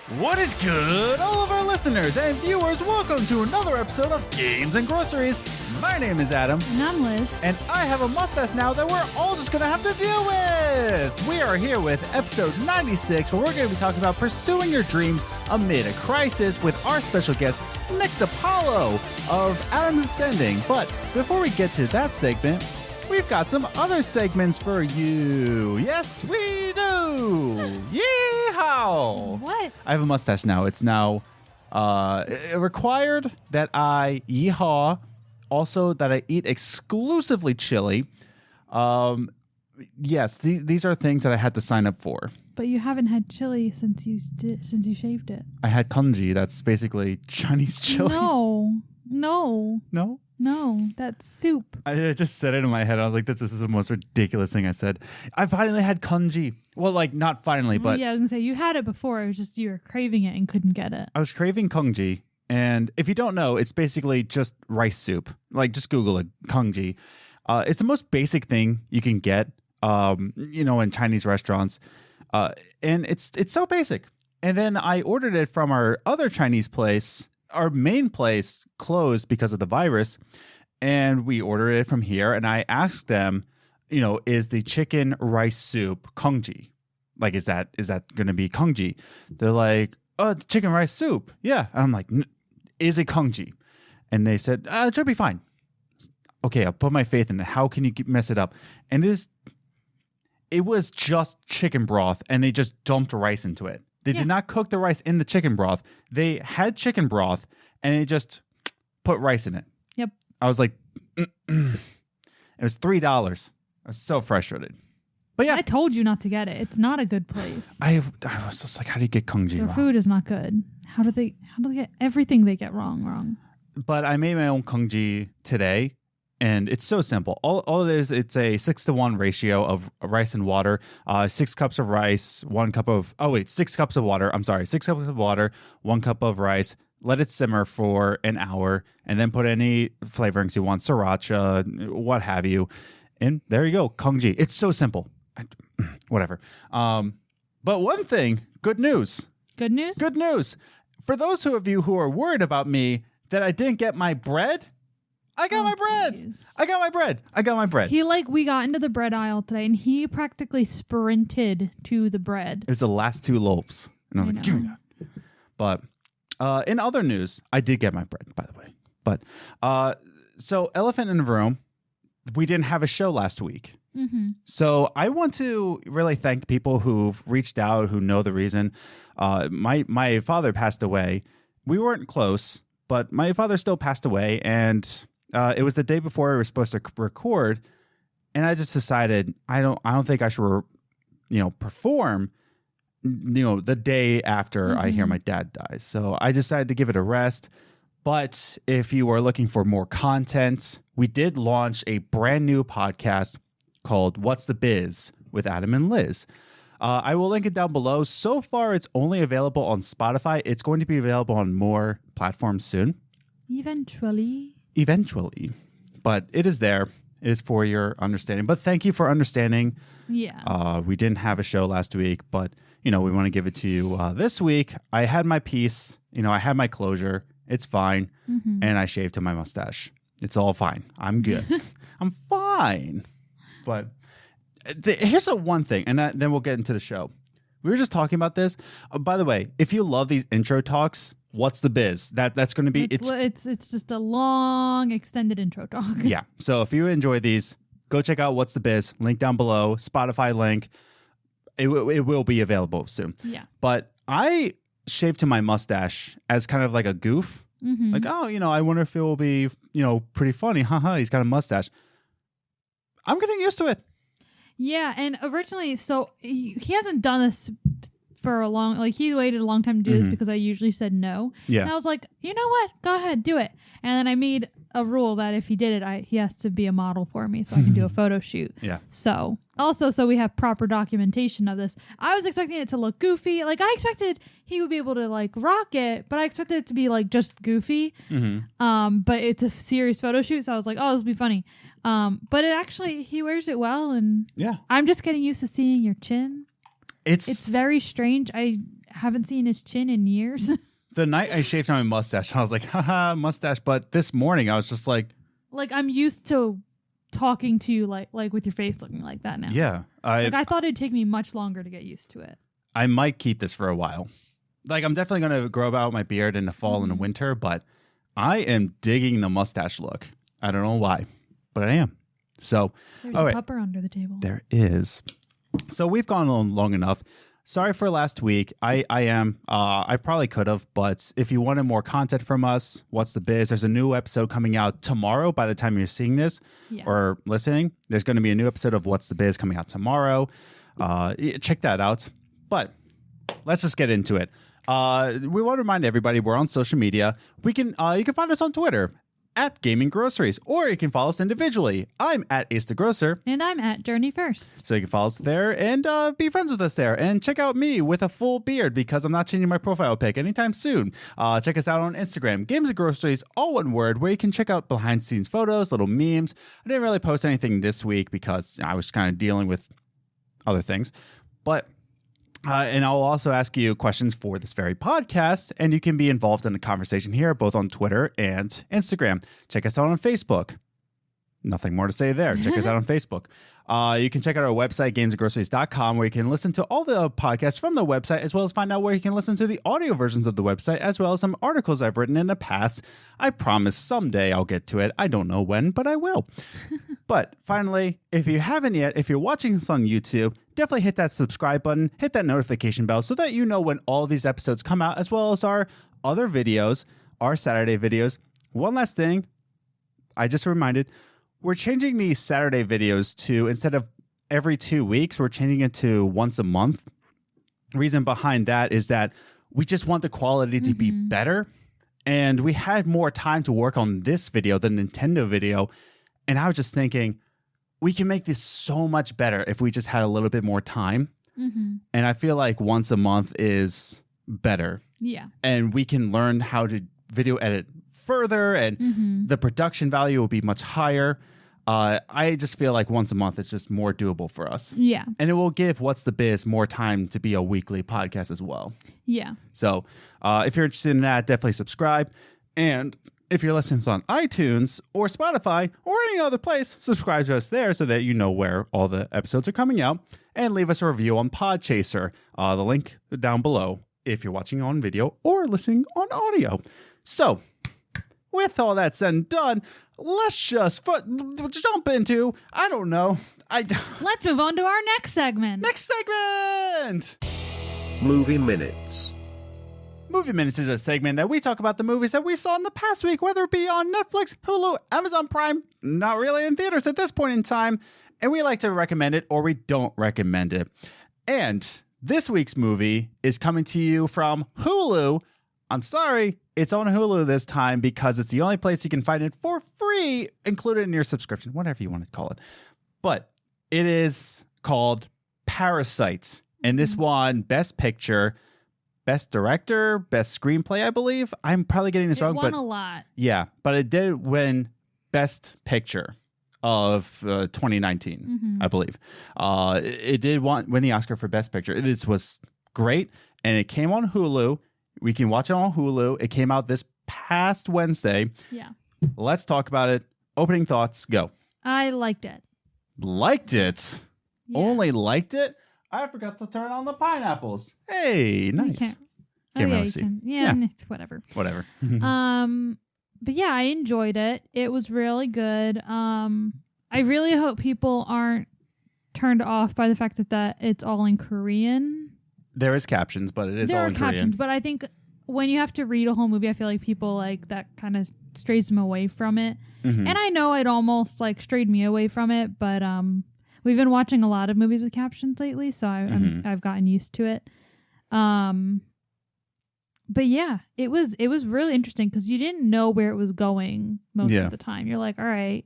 What is good, all of our listeners and viewers? Welcome to another episode of Games and Groceries. My name is Adam. And I'm Liz. And I have a mustache now that we're all just going to have to deal with. We are here with episode 96, where we're going to be talking about pursuing your dreams amid a crisis with our special guest, Nick DePalo of Adam's Ascending. But before we get to that segment, we've got some other segments for you. Yes, we do. Yeehaw! What? I have a mustache now. It's now required that I yeehaw. Also, that I eat exclusively chili. Yes, these are things that I had to sign up for. But you haven't had chili since you shaved it. I had congee. That's basically Chinese chili. No, that's soup. I just said it in my head. I was like, this is the most ridiculous thing I said. I finally had congee. Well, like, not finally, but... Yeah, I was going to say, you had it before. It was just you were craving it and couldn't get it. I was craving congee. And if you don't know, it's basically just rice soup. Like, just Google it, congee. It's the most basic thing you can get, in Chinese restaurants. And it's so basic. And then I ordered it from our other Chinese place. Our main place closed because of the virus. And we ordered it from here. And I asked them, is the chicken rice soup congee? Like, is that going to be congee? They're like, oh, chicken rice soup. Yeah. And I'm like, is it congee? And they said, it should be fine. Okay, I'll put my faith in it. How can you mess it up? And it was just chicken broth, and they just dumped rice into it. They did not cook the rice in the chicken broth. They had chicken broth, and they just put rice in it. Yep. I was like, it was $3. I was so frustrated. But yeah, I told you not to get it. It's not a good place. I was just like, how do you get congee Their wrong? food is not good. How do they get everything they get wrong? But I made my own congee today, and it's so simple. All it is, it's a 6-to-1 ratio of rice and water. 6 cups of rice, 6 cups of water. I'm sorry, 6 cups of water, 1 cup of rice. Let it simmer for an hour, and then put any flavorings you want, sriracha, what have you. And there you go, congee. It's so simple. Whatever. But one thing, good news. Good news? Good news. For those of you who are worried about me that I didn't get my bread, I got my bread. Geez. I got my bread. We got into the bread aisle today, and he practically sprinted to the bread. It was the last 2 loaves. And I was like, give me that. But in other news, I did get my bread, by the way. But so Elephant in the Room, we didn't have a show last week. Mm-hmm. So I want to really thank people who've reached out, who know the reason. My father passed away. We weren't close, but my father still passed away, and it was the day before we were supposed to record, and I just decided I don't think I should perform the day after I hear my dad dies. So I decided to give it a rest. But if you are looking for more content, we did launch a brand new podcast called What's the Biz with Adam and Liz. I will link it down below. So far, it's only available on Spotify. It's going to be available on more platforms soon. Eventually. But it is there. It is for your understanding. But thank you for understanding. Yeah. We didn't have a show last week, but, we want to give it to you this week. I had my piece. I had my closure. It's fine. Mm-hmm. And I shaved to my mustache. It's all fine. I'm good. I'm fine. But here's one thing, and then we'll get into the show. We were just talking about this. By the way, if you love these intro talks, what's the biz? That's going to be it's just a long extended intro talk. Yeah. So if you enjoy these, go check out What's the Biz. Link down below. Spotify link. It will be available soon. Yeah. But I shaved to my mustache as kind of like a goof. Mm-hmm. Like, I wonder if it will be pretty funny. Haha, he's got a mustache. I'm getting used to it. Yeah, and originally, so he hasn't done this for a long, he waited a long time to do this because I usually said no. Yeah. And I was like, you know what? Go ahead, do it. And then I made a rule that if he did it, he has to be a model for me so I can do a photo shoot. Yeah. So we have proper documentation of this. I was expecting it to look goofy. I expected he would be able to rock it, but I expected it to be just goofy. Mm-hmm. But it's a serious photo shoot, so I was like, oh, this will be funny. But it actually, he wears it well, and yeah, I'm just getting used to seeing your chin. It's very strange. I haven't seen his chin in years. The night I shaved my mustache, I was like, haha, mustache. But this morning, I was just like, I'm used to talking to you like with your face looking like that now. yeah. I thought it'd take me much longer to get used to it. I might keep this for a while. I'm definitely going to grow out my beard in the fall and the winter, but I am digging the mustache look. I don't know why, but I am. So, there's a pupper under the table. There is. So we've gone on long enough. Sorry for last week. I probably could have, but if you wanted more content from us, What's the Biz? There's a new episode coming out tomorrow by the time you're seeing this or listening. There's going to be a new episode of What's the Biz coming out tomorrow. Check that out. But let's just get into it. We want to remind everybody we're on social media. You can find us on Twitter at Gaming Groceries, or you can follow us individually. I'm at Ace the Grocer. And I'm at Journey First. So you can follow us there and be friends with us there. And check out me with a full beard because I'm not changing my profile pic anytime soon. Check us out on Instagram, Games and Groceries, all one word, where you can check out behind the scenes photos, little memes. I didn't really post anything this week because I was kind of dealing with other things. But and I'll also ask you questions for this very podcast, and you can be involved in the conversation here, both on Twitter and Instagram. Check us out on Facebook. Nothing more to say there. Check us out on Facebook. You can check out our website, gamesandgroceries.com, where you can listen to all the podcasts from the website, as well as find out where you can listen to the audio versions of the website, as well as some articles I've written in the past. I promise someday I'll get to it. I don't know when, but I will. But finally, if you haven't yet, if you're watching this on YouTube, definitely hit that subscribe button, hit that notification bell so that you know when all of these episodes come out, as well as our other videos, our Saturday videos. One last thing, I just reminded, we're changing these Saturday videos to, instead of every 2 weeks, we're changing it to once a month. Reason behind that is that we just want the quality to be better. And we had more time to work on this video, the Nintendo video. And I was just thinking, we can make this so much better if we just had a little bit more time. And I feel like once a month is better. Yeah. And we can learn how to video edit further, and the production value will be much higher. I just feel like once a month is just more doable for us. Yeah. And it will give What's the Biz more time to be a weekly podcast as well. Yeah. So if you're interested in that, definitely subscribe. And if you're listening to us on iTunes or Spotify or any other place, subscribe to us there so that you know where all the episodes are coming out. And leave us a review on Podchaser. The link down below if you're watching on video or listening on audio. So, with all that said and done, let's just jump into, I don't know. Let's move on to our next segment. Next segment! Movie Minutes. Movie Minutes is a segment that we talk about the movies that we saw in the past week, whether it be on Netflix, Hulu, Amazon Prime, not really in theaters at this point in time, and we like to recommend it or we don't recommend it. And this week's movie is coming to you from Hulu. I'm sorry, it's on Hulu this time because it's the only place you can find it for free, included in your subscription, whatever you want to call it. But it is called Parasite, and this won Best Picture, Best Director, Best Screenplay, I believe. I'm probably getting this wrong, but a lot. Yeah, but it did win Best Picture of 2019, I believe. It did win the Oscar for Best Picture. This was great, and it came on Hulu. We can watch it on Hulu. It came out this past Wednesday. Yeah. Let's talk about it. Opening thoughts, go. I liked it. Liked it? Yeah. Only liked it? I forgot to turn on the pineapples. Hey, nice. Can't really see. Yeah, whatever. Whatever. But yeah, I enjoyed it. It was really good. I really hope people aren't turned off by the fact that it's all in Korean. There is captions, but it is all in Korean. There are captions, but I think when you have to read a whole movie, I feel like people like that kind of strays them away from it. And I know it almost like strayed me away from it, but we've been watching a lot of movies with captions lately, so I've gotten used to it. But yeah, it was really interesting because you didn't know where it was going most of the time. You're like, all right,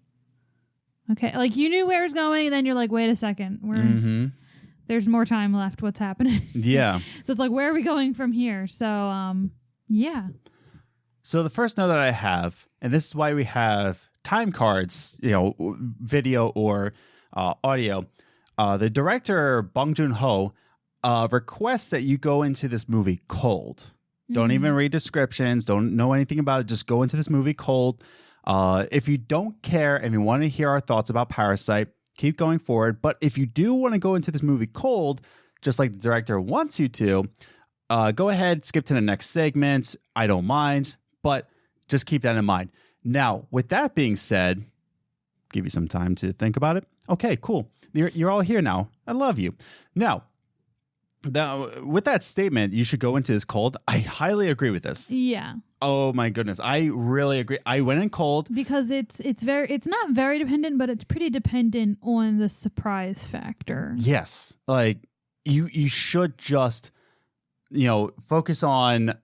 okay, like you knew where it was going, and then you're like, wait a second, there's more time left. What's happening? Yeah. So it's like, where are we going from here? So, yeah. So the first note that I have, and this is why we have time cards, video or audio. The director, Bong Joon-ho, requests that you go into this movie cold. Don't even read descriptions. Don't know anything about it. Just go into this movie cold. If you don't care and you want to hear our thoughts about Parasite, keep going forward. But if you do want to go into this movie cold, just like the director wants you to, go ahead, skip to the next segment. I don't mind, but just keep that in mind. Now, with that being said, give you some time to think about it. Okay, cool. You're all here now. I love you. Now, with that statement, you should go into this cold. I highly agree with this. Yeah. Oh my goodness, I really agree. I went in cold because it's not very dependent, but it's pretty dependent on the surprise factor. Yes, like you should just focus on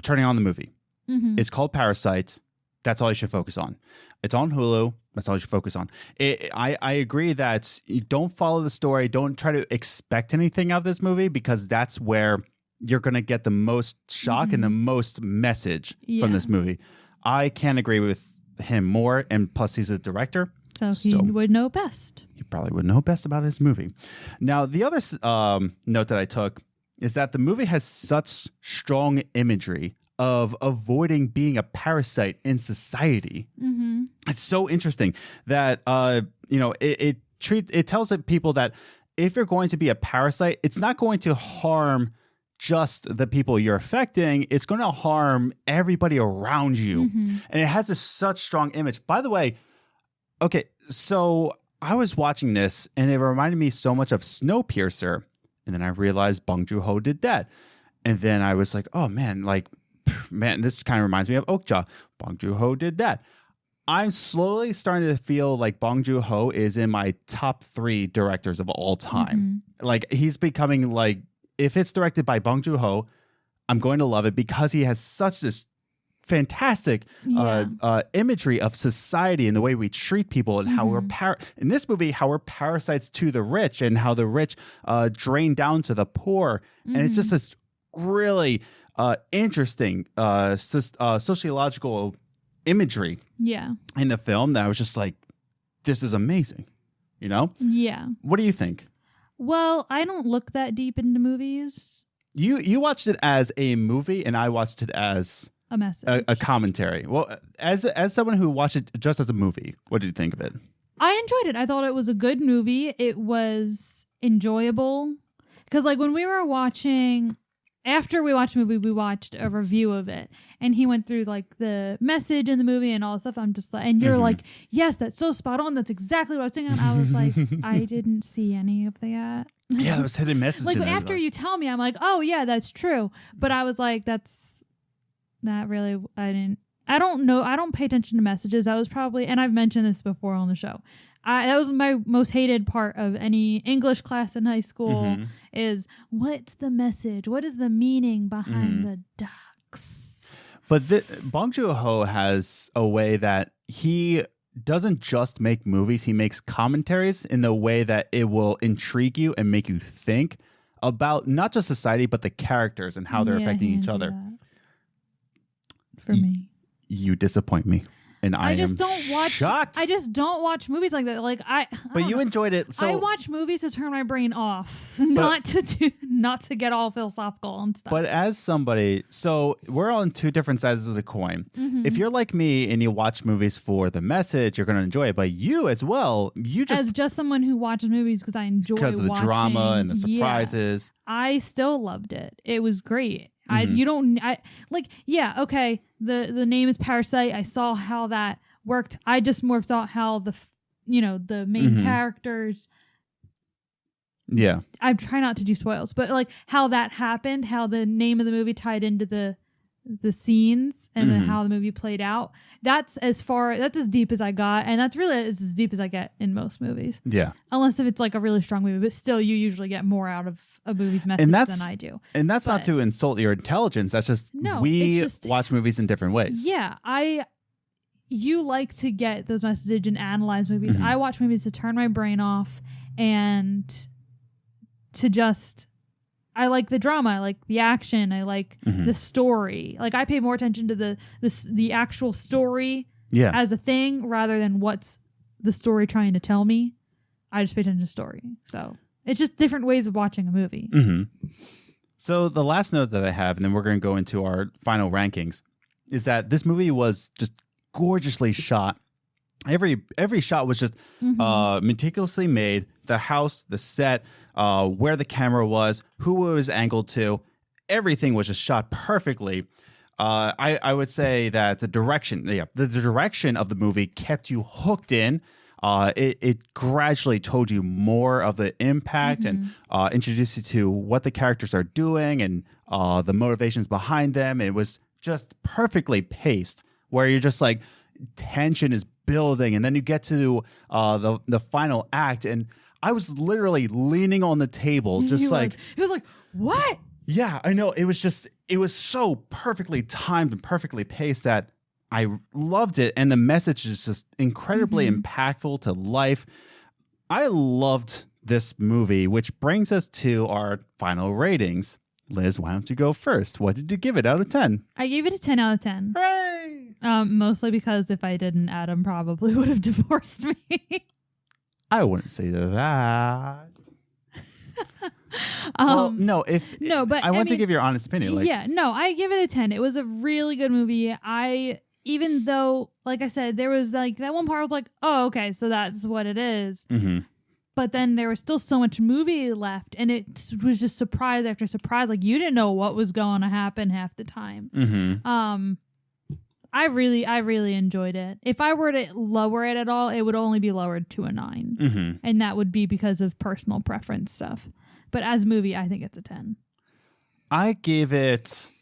turning on the movie. Mm-hmm. It's called Parasite. That's all you should focus on. It's on Hulu. That's all you should focus on. I agree that you don't follow the story. Don't try to expect anything out of this movie because that's where you're going to get the most shock and the most message from this movie. I can't agree with him more. And plus, he's a director. So he would know best. He probably would know best about his movie. Now, the other note that I took is that the movie has such strong imagery of avoiding being a parasite in society. Mm-hmm. It's so interesting that it tells people that if you're going to be a parasite, it's not going to harm just the people you're affecting. It's going to harm everybody around you. Mm-hmm. And it has such strong image. By the way, okay, so I was watching this and it reminded me so much of Snowpiercer. And then I realized Bong Joon-ho did that. And then I was like, oh man, this kind of reminds me of Okja. Bong Joon-ho did that. I'm slowly starting to feel like Bong Joon-ho is in my top 3 directors of all time. Mm-hmm. Like he's becoming like, if it's directed by Bong Joon-ho, I'm going to love it because he has such this fantastic imagery of society and the way we treat people and how we're in this movie, how we're parasites to the rich and how the rich drain down to the poor. And it's just this really interesting sociological imagery in the film that I was just like, this is amazing, Yeah. What do you think? Well, I don't look that deep into movies. You watched it as a movie and I watched it as a message, a commentary. Well, as someone who watched it just as a movie, what did you think of it? I enjoyed it. I thought it was a good movie. It was enjoyable because when we were watching, after we watched the movie, we watched a review of it and he went through the message in the movie and all this stuff. I'm just like, and you're like, yes, that's so spot on. That's exactly what I was thinking. I was like, I didn't see any of that. Yeah, there was hidden message. After you tell me, I'm like, oh yeah, that's true. But I was like, not really. I don't know. I don't pay attention to messages. That was probably, and I've mentioned this before on the show. That was my most hated part of any English class in high school is what's the message? What is the meaning behind the ducks? But Bong Joon-ho has a way that he doesn't just make movies. He makes commentaries in the way that it will intrigue you and make you think about not just society, but the characters and how they're affecting each other. For me. You disappoint me. And I just don't watch. Shocked. I just don't watch movies like that. But you enjoyed it. So I watch movies to turn my brain off, not to get all philosophical and stuff. But as somebody, so we're on 2 different sides of the coin. Mm-hmm. If you're like me and you watch movies for the message, you're going to enjoy it. But you as well, as just someone who watches movies because I enjoy because of the drama and the surprises. Yeah, I still loved it. It was great. Mm-hmm. Okay. The name is Parasite. I saw how that worked. I just more thought how the main characters. Yeah. I try not to do spoils, but how that happened, how the name of the movie tied into the scenes and then how the movie played out. That's as deep as I got. And that's really as deep as I get in most movies. Yeah. Unless if it's a really strong movie, but still you usually get more out of a movie's message than I do. And that's not to insult your intelligence. That's just, we watch movies in different ways. Yeah. You like to get those messages and analyze movies. I watch movies to turn my brain off and to just, I like the drama. I like the action. I like the story. I pay more attention to the actual story as a thing rather than what's the story trying to tell me. I just pay attention to story. So It's just different ways of watching a movie. Mm-hmm. So the last note that I have, and then we're going to go into our final rankings, is that this movie was just gorgeously shot. Every shot was just meticulously made. The house, the set, where the camera was, who it was angled to, everything was just shot perfectly. I would say that the direction of the movie kept you hooked in. It gradually told you more of the impact and introduced you to what the characters are doing and the motivations behind them. It was just perfectly paced, where you're just like, tension is building, and then you get to the final act, and I was literally leaning on the table, just like he was like, what? Yeah, I know. It was so perfectly timed and perfectly paced that I loved it. And the message is just incredibly impactful to life. I loved this movie, which brings us to our final ratings. Liz, why don't you go first? What did you give it out of 10? I gave it a 10 out of 10. Hooray! Mostly because if I didn't, Adam probably would have divorced me. I wouldn't say that. Well, no, but I want to give your honest opinion. I give it a 10. It was a really good movie. Even though, like I said, there was like that one part I was like, oh, okay, so that's what it is. Mm-hmm. But then there was still so much movie left, and it was just surprise after surprise. Like, you didn't know what was going to happen half the time. Mm-hmm. I really enjoyed it. If I were to lower it at all, it would only be lowered to a 9. Mm-hmm. And that would be because of personal preference stuff. But as a movie, I think it's a 10. I gave it...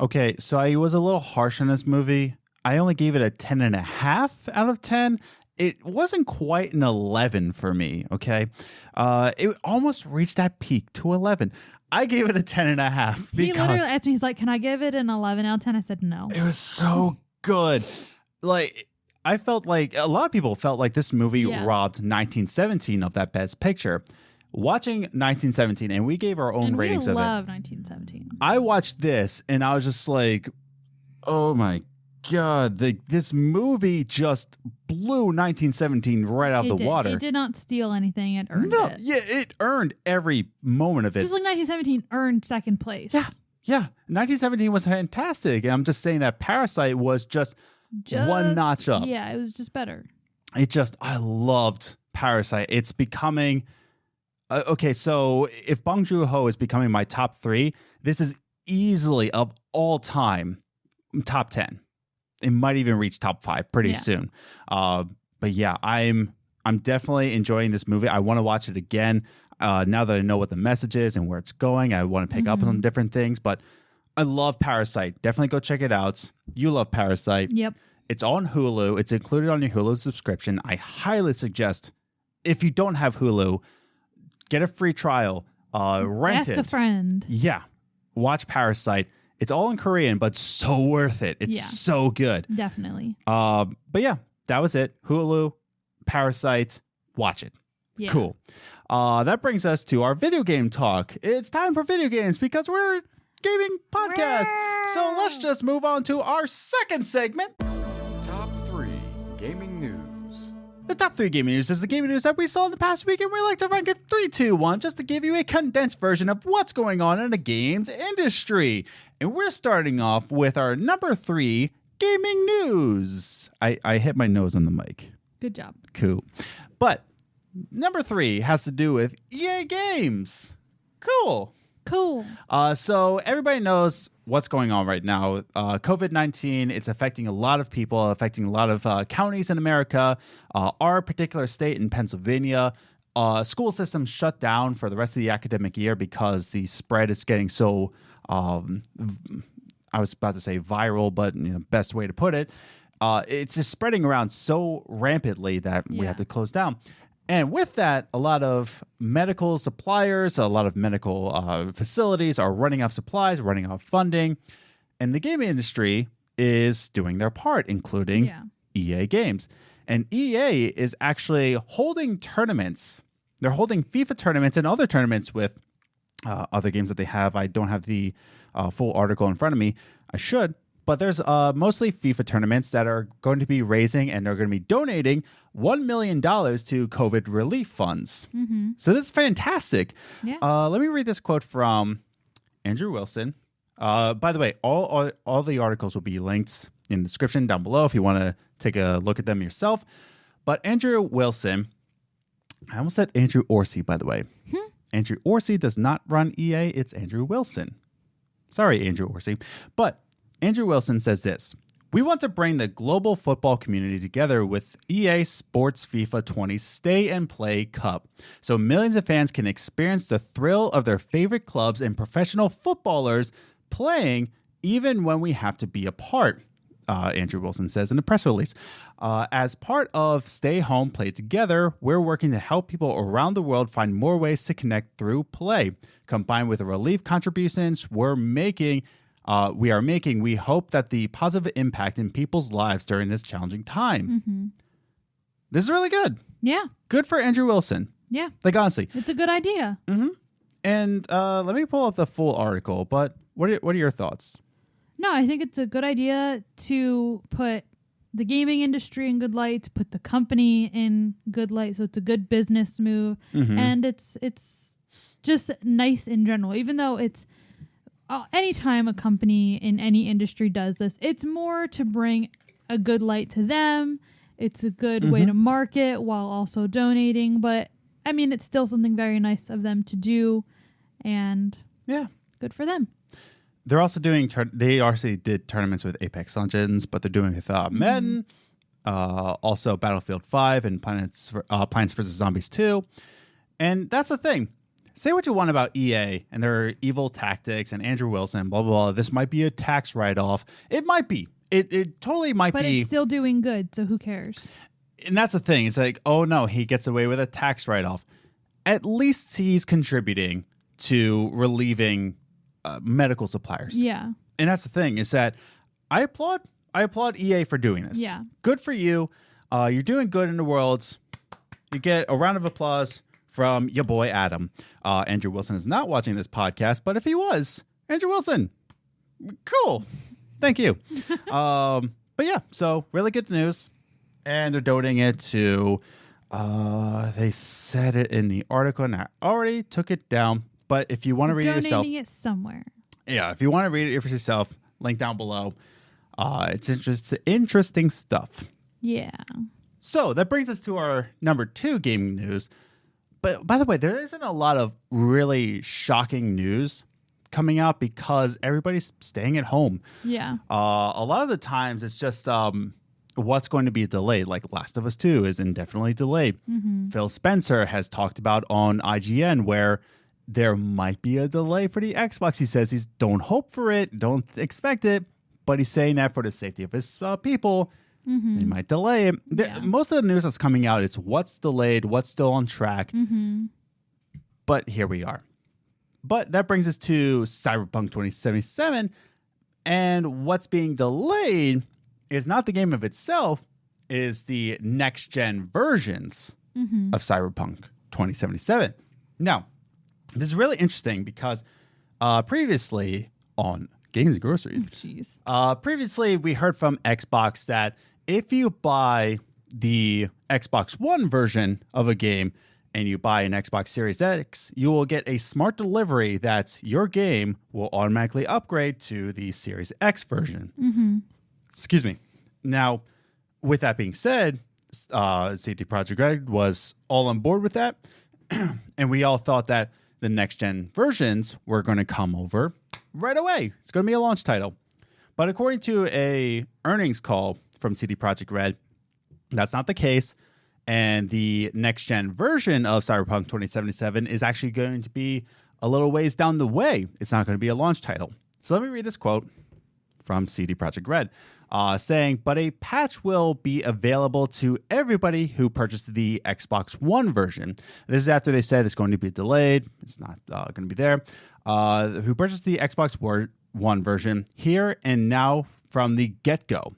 Okay, so I was a little harsh on this movie. I only gave it a 10.5 out of 10. It wasn't quite an 11 for me, okay? It almost reached that peak to 11. I gave it a 10.5 because... He literally asked me, he's like, can I give it an 11 out of 10? I said no. It was so good. Like, I felt like... A lot of people felt like this movie robbed 1917 of that Best Picture. Watching 1917, and we gave our own ratings of it. I love 1917. I watched this, and I was just like, oh my God, this movie just blew 1917 right out the water. It did not steal anything. It earned it. Yeah, it earned every moment of it. Just like 1917 earned second place. Yeah. 1917 was fantastic. And I'm just saying that Parasite was just one notch up. Yeah, it was just better. I loved Parasite. It's becoming... okay, so if Bong Joon-ho is becoming my top 3, this is easily of all time top 10. It might even reach top 5 pretty soon. But yeah, I'm definitely enjoying this movie. I want to watch it again now that I know what the message is and where it's going. I want to pick up on different things, but I love Parasite. Definitely go check it out. You love Parasite. Yep. It's on Hulu. It's included on your Hulu subscription. I highly suggest, if you don't have Hulu, get a free trial, rent it. Ask a friend. Yeah. Watch Parasite. It's all in Korean, but so worth it. It's so good. Definitely. But yeah, that was it. Hulu, Parasite, watch it. Yeah. Cool. That brings us to our video game talk. It's time for video games because we're a gaming podcast. So let's just move on to our second segment. Top 3 Gaming News. The top 3 gaming news is the gaming news that we saw in the past week, and we like to rank it 3, 2, 1 just to give you a condensed version of what's going on in the games industry. And we're starting off with our number 3 gaming news. I hit my nose on the mic. Good job. Cool. But number 3 has to do with EA Games. Cool. So everybody knows what's going on right now. COVID-19, it's affecting a lot of people, affecting a lot of counties in America. Our particular state in Pennsylvania, school systems shut down for the rest of the academic year because the spread is getting so, I was about to say viral, but best way to put it. It's just spreading around so rampantly that we have to close down. And with that, a lot of medical suppliers, a lot of medical facilities are running out of supplies, running out of funding. And the gaming industry is doing their part, including EA Games. And EA is actually holding tournaments. They're holding FIFA tournaments and other tournaments with other games that they have. I don't have the full article in front of me. I should, but there's mostly FIFA tournaments that are going to be raising and they're going to be donating $1 million to COVID relief funds. Mm-hmm. So this is fantastic. Yeah. Let me read this quote from Andrew Wilson. By the way, all the articles will be linked in the description down below if you want to take a look at them yourself. But Andrew Wilson, I almost said Andrew Orsi, by the way. Andrew Orsi does not run EA. It's Andrew Wilson. Sorry, Andrew Orsi. But Andrew Wilson says this. We want to bring the global football community together with EA Sports FIFA 20 Stay and Play Cup so millions of fans can experience the thrill of their favorite clubs and professional footballers playing even when we have to be apart, Andrew Wilson says in a press release. As part of Stay Home, Play Together, we're working to help people around the world find more ways to connect through play. Combined with the relief contributions we are making, we hope that the positive impact in people's lives during this challenging time. Mm-hmm. This is really good. Yeah. Good for Andrew Wilson. Yeah. Like, honestly. It's a good idea. Mm-hmm. And let me pull up the full article, but what are your thoughts? No, I think it's a good idea to put the gaming industry in good light, to put the company in good light. So it's a good business move. Mm-hmm. And it's just nice in general, even though it's anytime a company in any industry does this, it's more to bring a good light to them. It's a good way to market while also donating. But I mean, it's still something very nice of them to do, and good for them. They're also doing, they also did tournaments with Apex Legends, but they're doing with Madden, also Battlefield 5 and Plants vs. Zombies 2. And that's the thing. Say what you want about EA and their evil tactics and Andrew Wilson, blah, blah, blah. This might be a tax write-off. It might be. It totally might be. But it's still doing good, so who cares? And that's the thing. It's like, oh, no, he gets away with a tax write-off. At least he's contributing to relieving medical suppliers. Yeah. And that's the thing, is that I applaud EA for doing this. Yeah. Good for you. You're doing good in the world. You get a round of applause from your boy Adam. Andrew Wilson is not watching this podcast, but if he was, Andrew Wilson, cool. Thank you. But yeah, so really good news. And they're donating it to, they said it in the article, and I already took it down. But if you want to read it yourself. Donating it somewhere. Yeah, if you want to read it for yourself, link down below. It's interesting stuff. Yeah. So that brings us to our number 2 gaming news. But by the way, there isn't a lot of really shocking news coming out because everybody's staying at home. Yeah. A lot of the times it's just what's going to be delayed. Like Last of Us 2 is indefinitely delayed. Mm-hmm. Phil Spencer has talked about on IGN where there might be a delay for the Xbox. He says he's don't hope for it, don't expect it, but he's saying that for the safety of his people, they might delay it. Yeah. Most of the news that's coming out is what's delayed, what's still on track. Mm-hmm. But here we are. But that brings us to Cyberpunk 2077, and what's being delayed is not the game of itself, is the next-gen versions of Cyberpunk 2077. Now, this is really interesting because previously on Games and Groceries, previously we heard from Xbox that if you buy the Xbox One version of a game and you buy an Xbox Series X, you will get a smart delivery that your game will automatically upgrade to the Series X version. Mm-hmm. Excuse me. Now, with that being said, CD Projekt Red was all on board with that, and we all thought that the next-gen versions were going to come over right away. It's going to be a launch title. But according to a earnings call from CD Projekt Red, that's not the case. And the next-gen version of Cyberpunk 2077 is actually going to be a little ways down the way. It's not going to be a launch title. So let me read this quote from CD Projekt Red. Saying, but a patch will be available to everybody who purchased the Xbox One version. This is after they said it's going to be delayed. It's not going to be there. Who purchased the Xbox One version here and now from the get-go.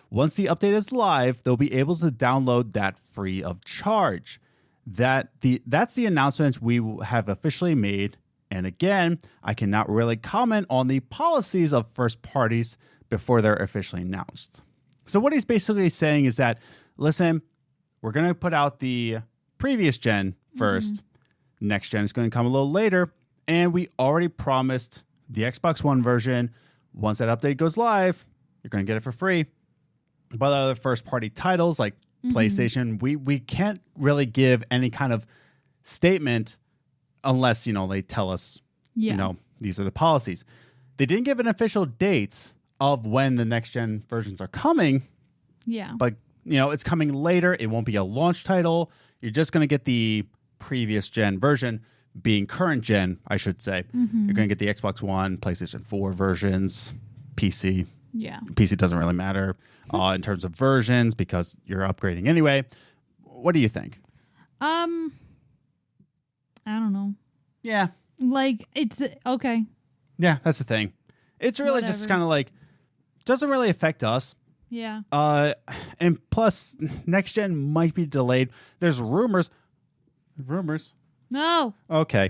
Once the update is live, they'll be able to download that free of charge. That's the announcement we have officially made, And again, I cannot really comment on the policies of first parties before they're officially announced. So what he's basically saying is that, listen, we're going to put out the previous gen first. Next gen is going to come a little later. And we already promised the Xbox One version, once that update goes live, you're going to get it for free. But other first party titles like PlayStation, we can't really give any kind of statement unless, they tell us, these are the policies. They didn't give an official date of when the next gen versions are coming. Yeah. But, it's coming later. It won't be a launch title. You're just going to get the previous gen version, being current gen, I should say. You're going to get the Xbox One, PlayStation 4 versions, PC. Yeah. PC doesn't really matter in terms of versions because you're upgrading anyway. What do you think? I don't know. Yeah. Like, it's okay. Yeah, that's the thing. It's really just kind of like, doesn't really affect us. Yeah. And plus, next gen might be delayed. There's rumors. No. Okay.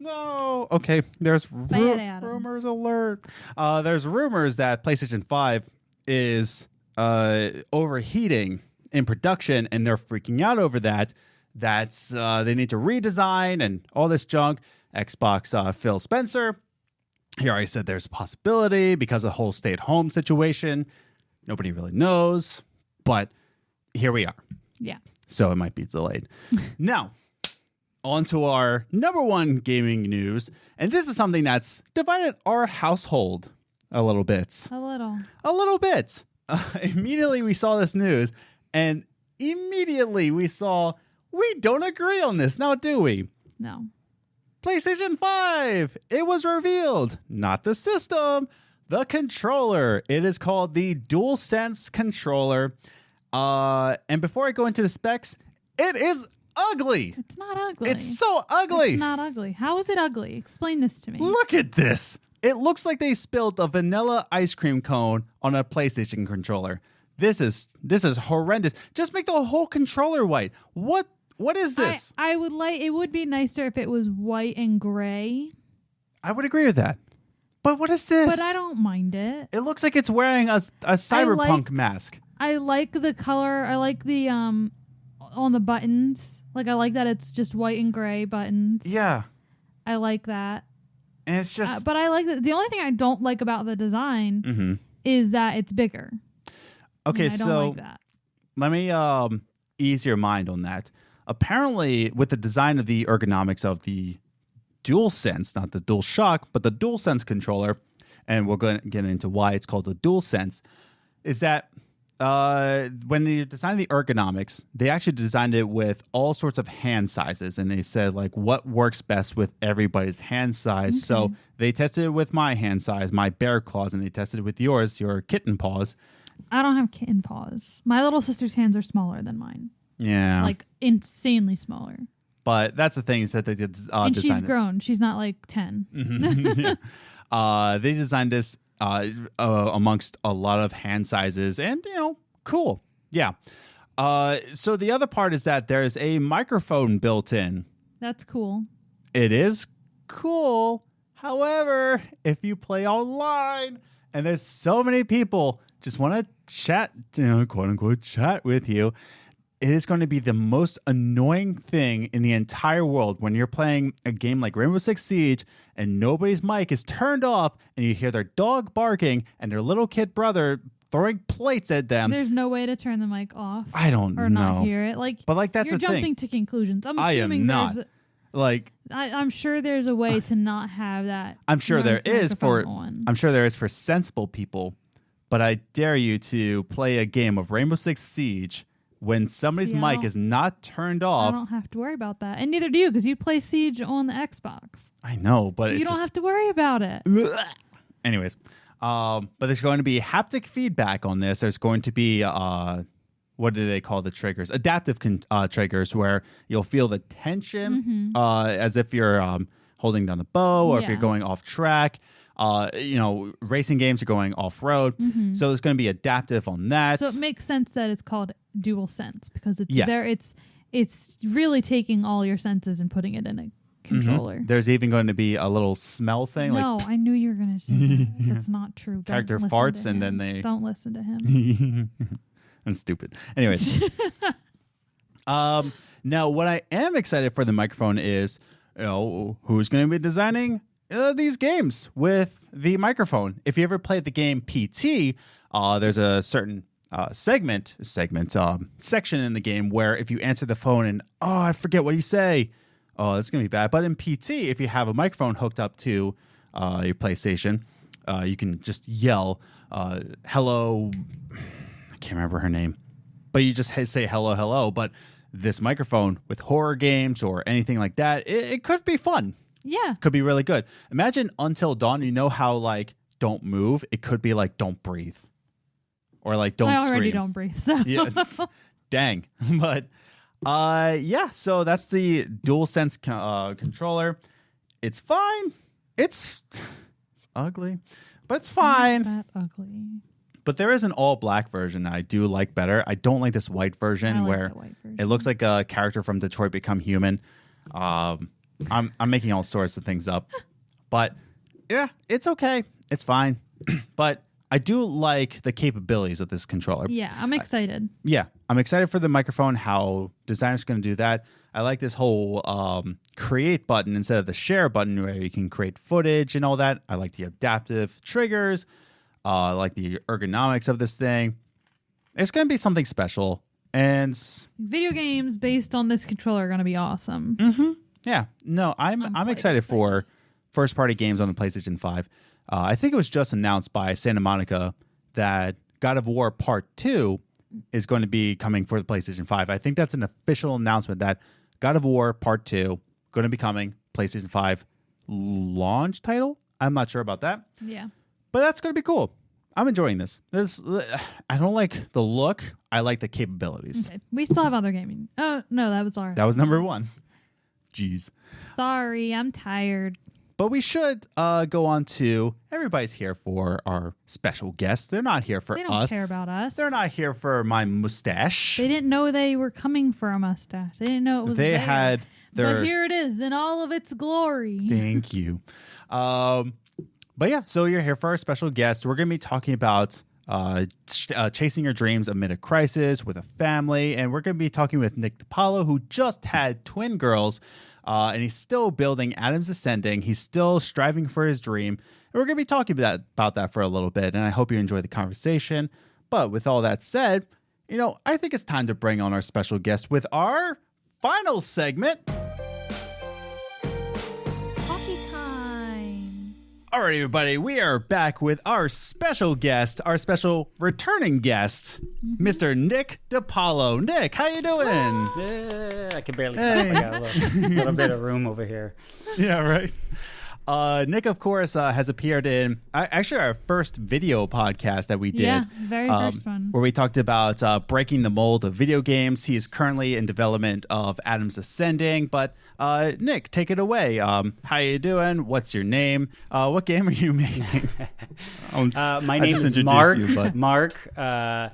No. Okay. There's rumors alert. There's rumors that PlayStation 5 is overheating in production, and they're freaking out over that. That's they need to redesign and all this junk. Xbox Phil Spencer, he already said there's a possibility because of the whole stay-at-home situation. Nobody really knows, but here we are. Yeah. So it might be delayed. Now, on to our number one gaming news. And this is something that's divided our household a little bit. A little bit. Immediately we saw this news, and immediately we saw we don't agree on this now, do we? No. PlayStation 5. It was revealed. Not the system, the controller. It is called the DualSense controller. And before I go into the specs, it is ugly. It's not ugly. It's so ugly. It's not ugly. How is it ugly? Explain this to me. Look at this. It looks like they spilled a vanilla ice cream cone on a PlayStation controller. This is horrendous. Just make the whole controller white. What is this? I would like. It would be nicer if it was white and gray. I would agree with that. But what is this? But I don't mind it. It looks like it's wearing a Cyberpunk mask. I like the color. I like the on the buttons. Like, I like that it's just white and gray buttons. Yeah. I like that. And it's just... but I like that. The only thing I don't like about the design is that it's bigger. Okay, I don't like that. Let me ease your mind on that. Apparently, with the design of the ergonomics of the DualSense, not the DualShock, but the DualSense controller, and we're going to get into why it's called the DualSense, is that when they designed the ergonomics, they actually designed it with all sorts of hand sizes, and they said like what works best with everybody's hand size. Okay. So they tested it with my hand size, my bear claws, and they tested it with yours, your kitten paws. I don't have kitten paws. My little sister's hands are smaller than mine. Yeah, like insanely smaller. But that's the thing is that they did and design she's grown. She's not like 10. They designed this amongst a lot of hand sizes, and cool. Yeah. So the other part is that there's a microphone built in. That's cool. It is cool. However, if you play online and there's so many people just want to chat, quote unquote, chat with you, it is going to be the most annoying thing in the entire world when you're playing a game like Rainbow Six Siege and nobody's mic is turned off and you hear their dog barking and their little kid brother throwing plates at them. There's no way to turn the mic off. I don't know. Or not hear it. But that's you're the thing. Jumping to conclusions. I am not. I'm sure there's a way to not have that. I'm sure there is for sensible people, but I dare you to play a game of Rainbow Six Siege when somebody's mic is not turned off. I don't have to worry about that. And neither do you, because you play Siege on the Xbox. I know, but so you don't have to worry about it. Anyways, but there's going to be haptic feedback on this. There's going to be, what do they call the triggers? Adaptive triggers, where you'll feel the tension as if you're holding down the bow or if you're going off track. Racing games are going off-road. So there's going to be adaptive on that. So it makes sense that it's called DualSense because it's really taking all your senses and putting it in a controller. There's even going to be a little smell thing. No, I knew you were going to say that. That's not true. Don't Character listen farts to and him. then they... Don't listen to him. I'm stupid. Anyways. Now, what I am excited for the microphone is, who's going to be designing these games with the microphone. If you ever played the game PT, there's a certain section in the game where if you answer the phone and, I forget what you say, that's going to be bad. But in PT, if you have a microphone hooked up to your PlayStation, you can just yell, hello. I can't remember her name, but you just say hello, hello. But this microphone with horror games or anything like that, it could be fun. Yeah. Could be really good. Imagine Until Dawn, you know how like don't move? It could be like don't breathe. Or like don't scream. I already don't breathe. So. Yeah, dang. But so that's the DualSense controller. It's fine. It's ugly, but it's fine. Not that ugly. But there is an all black version I do like better. I don't like this white version where it looks like a character from Detroit Become Human. I'm making all sorts of things up. But yeah, it's okay. It's fine. But I do like the capabilities of this controller. Yeah, I'm excited. I'm excited for the microphone, how designers are going to do that. I like this whole create button instead of the share button where you can create footage and all that. I like the adaptive triggers. I like the ergonomics of this thing. It's going to be something special. And video games based on this controller are going to be awesome. Mm-hmm. Yeah. No, I'm excited for first-party games on the PlayStation 5. I think it was just announced by Santa Monica that God of War Part 2 is going to be coming for the PlayStation 5. I think that's an official announcement that God of War Part 2 going to be coming, PlayStation 5 launch title. I'm not sure about that. Yeah. But that's going to be cool. I'm enjoying this. I don't like the look. I like the capabilities. Okay. We still have other gaming. Oh, no, that was ours. That was number one. Jeez. Sorry, I'm tired. But we should go on to everybody's here for our special guests. They're not here for us. They don't care about us. They're not here for my mustache. They didn't know they were coming for a mustache. They didn't know it was They there. had their... But here it is in all of its glory. Thank you. But yeah, so you're here for our special guest. We're going to be talking about chasing your dreams amid a crisis with a family. And we're going to be talking with Nick DePalo, who just had twin girls. And he's still building Adam's Ascending. He's still striving for his dream. And we're going to be talking about that for a little bit. And I hope you enjoy the conversation. But with all that said, I think it's time to bring on our special guest with our final segment. Coffee time. All right, everybody, we are back with our special guest, our special returning guest, Mr. Nick DePalo. Nick, how you doing? I can barely talk. I got a little bit of room over here. Yeah, right. Nick, of course, has appeared in actually our first video podcast that we did. Yeah, very first one. Where we talked about breaking the mold of video games. He is currently in development of Adam's Ascending. But Nick, take it away. How you doing? What's your name? What game are you making? My name is Mark. Mark. Oh.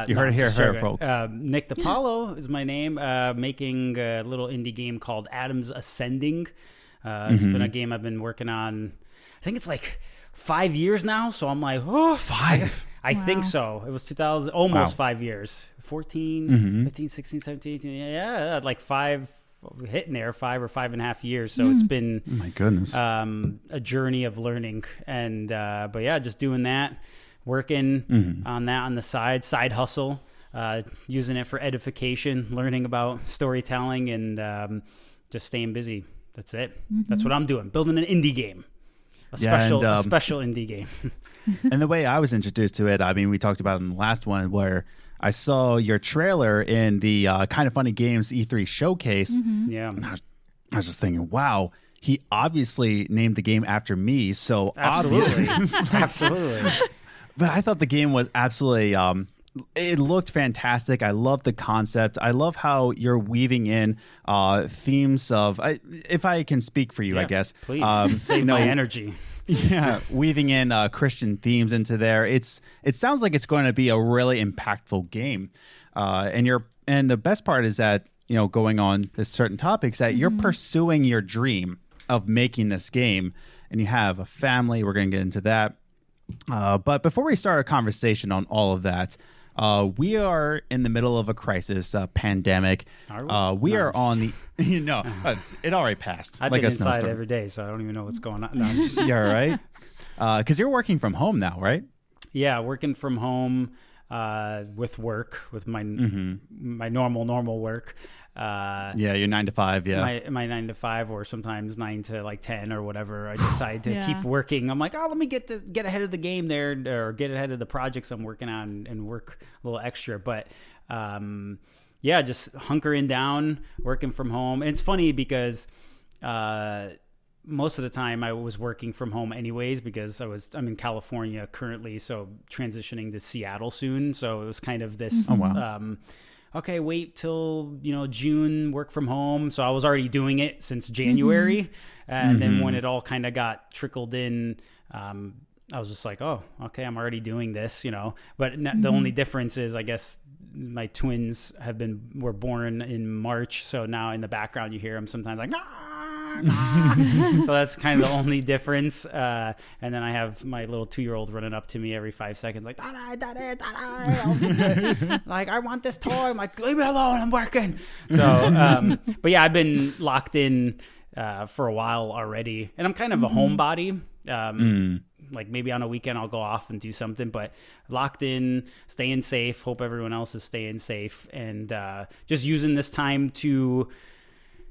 You heard it here, folks. Nick DePalo is my name. Making a little indie game called Adam's Ascending. It's been a game I've been working on. I think it's like 5 years now. So I'm like, 5. I think so. It was 2000, almost 5 years. 14, 15, 16, 17, 18. Yeah, like 5, hitting there, 5 or 5.5 years. So it's been, oh my goodness, a journey of learning. And, but yeah, just doing that, working on that on the side hustle, using it for edification, learning about storytelling, and just staying busy. That's it. That's what I'm doing. Building an indie game. A special indie game. And the way I was introduced to it, I mean, we talked about it in the last one where I saw your trailer in the Kind of Funny Games E3 showcase. Yeah. And I was just thinking, wow, he obviously named the game after me. So absolutely. obviously. Absolutely. But I thought the game was absolutely... it looked fantastic. I love the concept. I love how you're weaving in themes of, if I can speak for you, I guess. Please save my energy. Yeah, weaving in Christian themes into there. It sounds like it's going to be a really impactful game. And the best part is that going on this certain topics that you're pursuing your dream of making this game, and you have a family. We're going to get into that. But before we start a conversation on all of that, we are in the middle of a crisis, pandemic. We are on the, it already passed. I've been inside every day, so I don't even know what's going on. No, I'm just... Yeah, right. Because you're working from home now, right? Yeah, working from home with my my normal work. Your 9 to 5. Yeah, my 9 to 5, or sometimes 9 to like 10 or whatever. I decide to keep working. I'm like, let me get ahead of the game there, or get ahead of the projects I'm working on and work a little extra. But just hunkering down, working from home. And it's funny because most of the time I was working from home anyways, because I'm in California currently, so transitioning to Seattle soon. So it was kind of this. Oh wow. Okay, wait till June, work from home. So I was already doing it since January, and then when it all kind of got trickled in, I was just like, oh, okay, I'm already doing this, But the only difference is, I guess, my twins were born in March, so now in the background you hear them sometimes like, so that's kind of the only difference. And then I have my little 2-year-old running up to me every 5 seconds like, Dada, like, I want this toy. I'm like, leave me alone, I'm working. So but yeah, I've been locked in for a while already, and I'm kind of a homebody. Like maybe on a weekend I'll go off and do something, but locked in, staying safe. Hope everyone else is staying safe, and just using this time to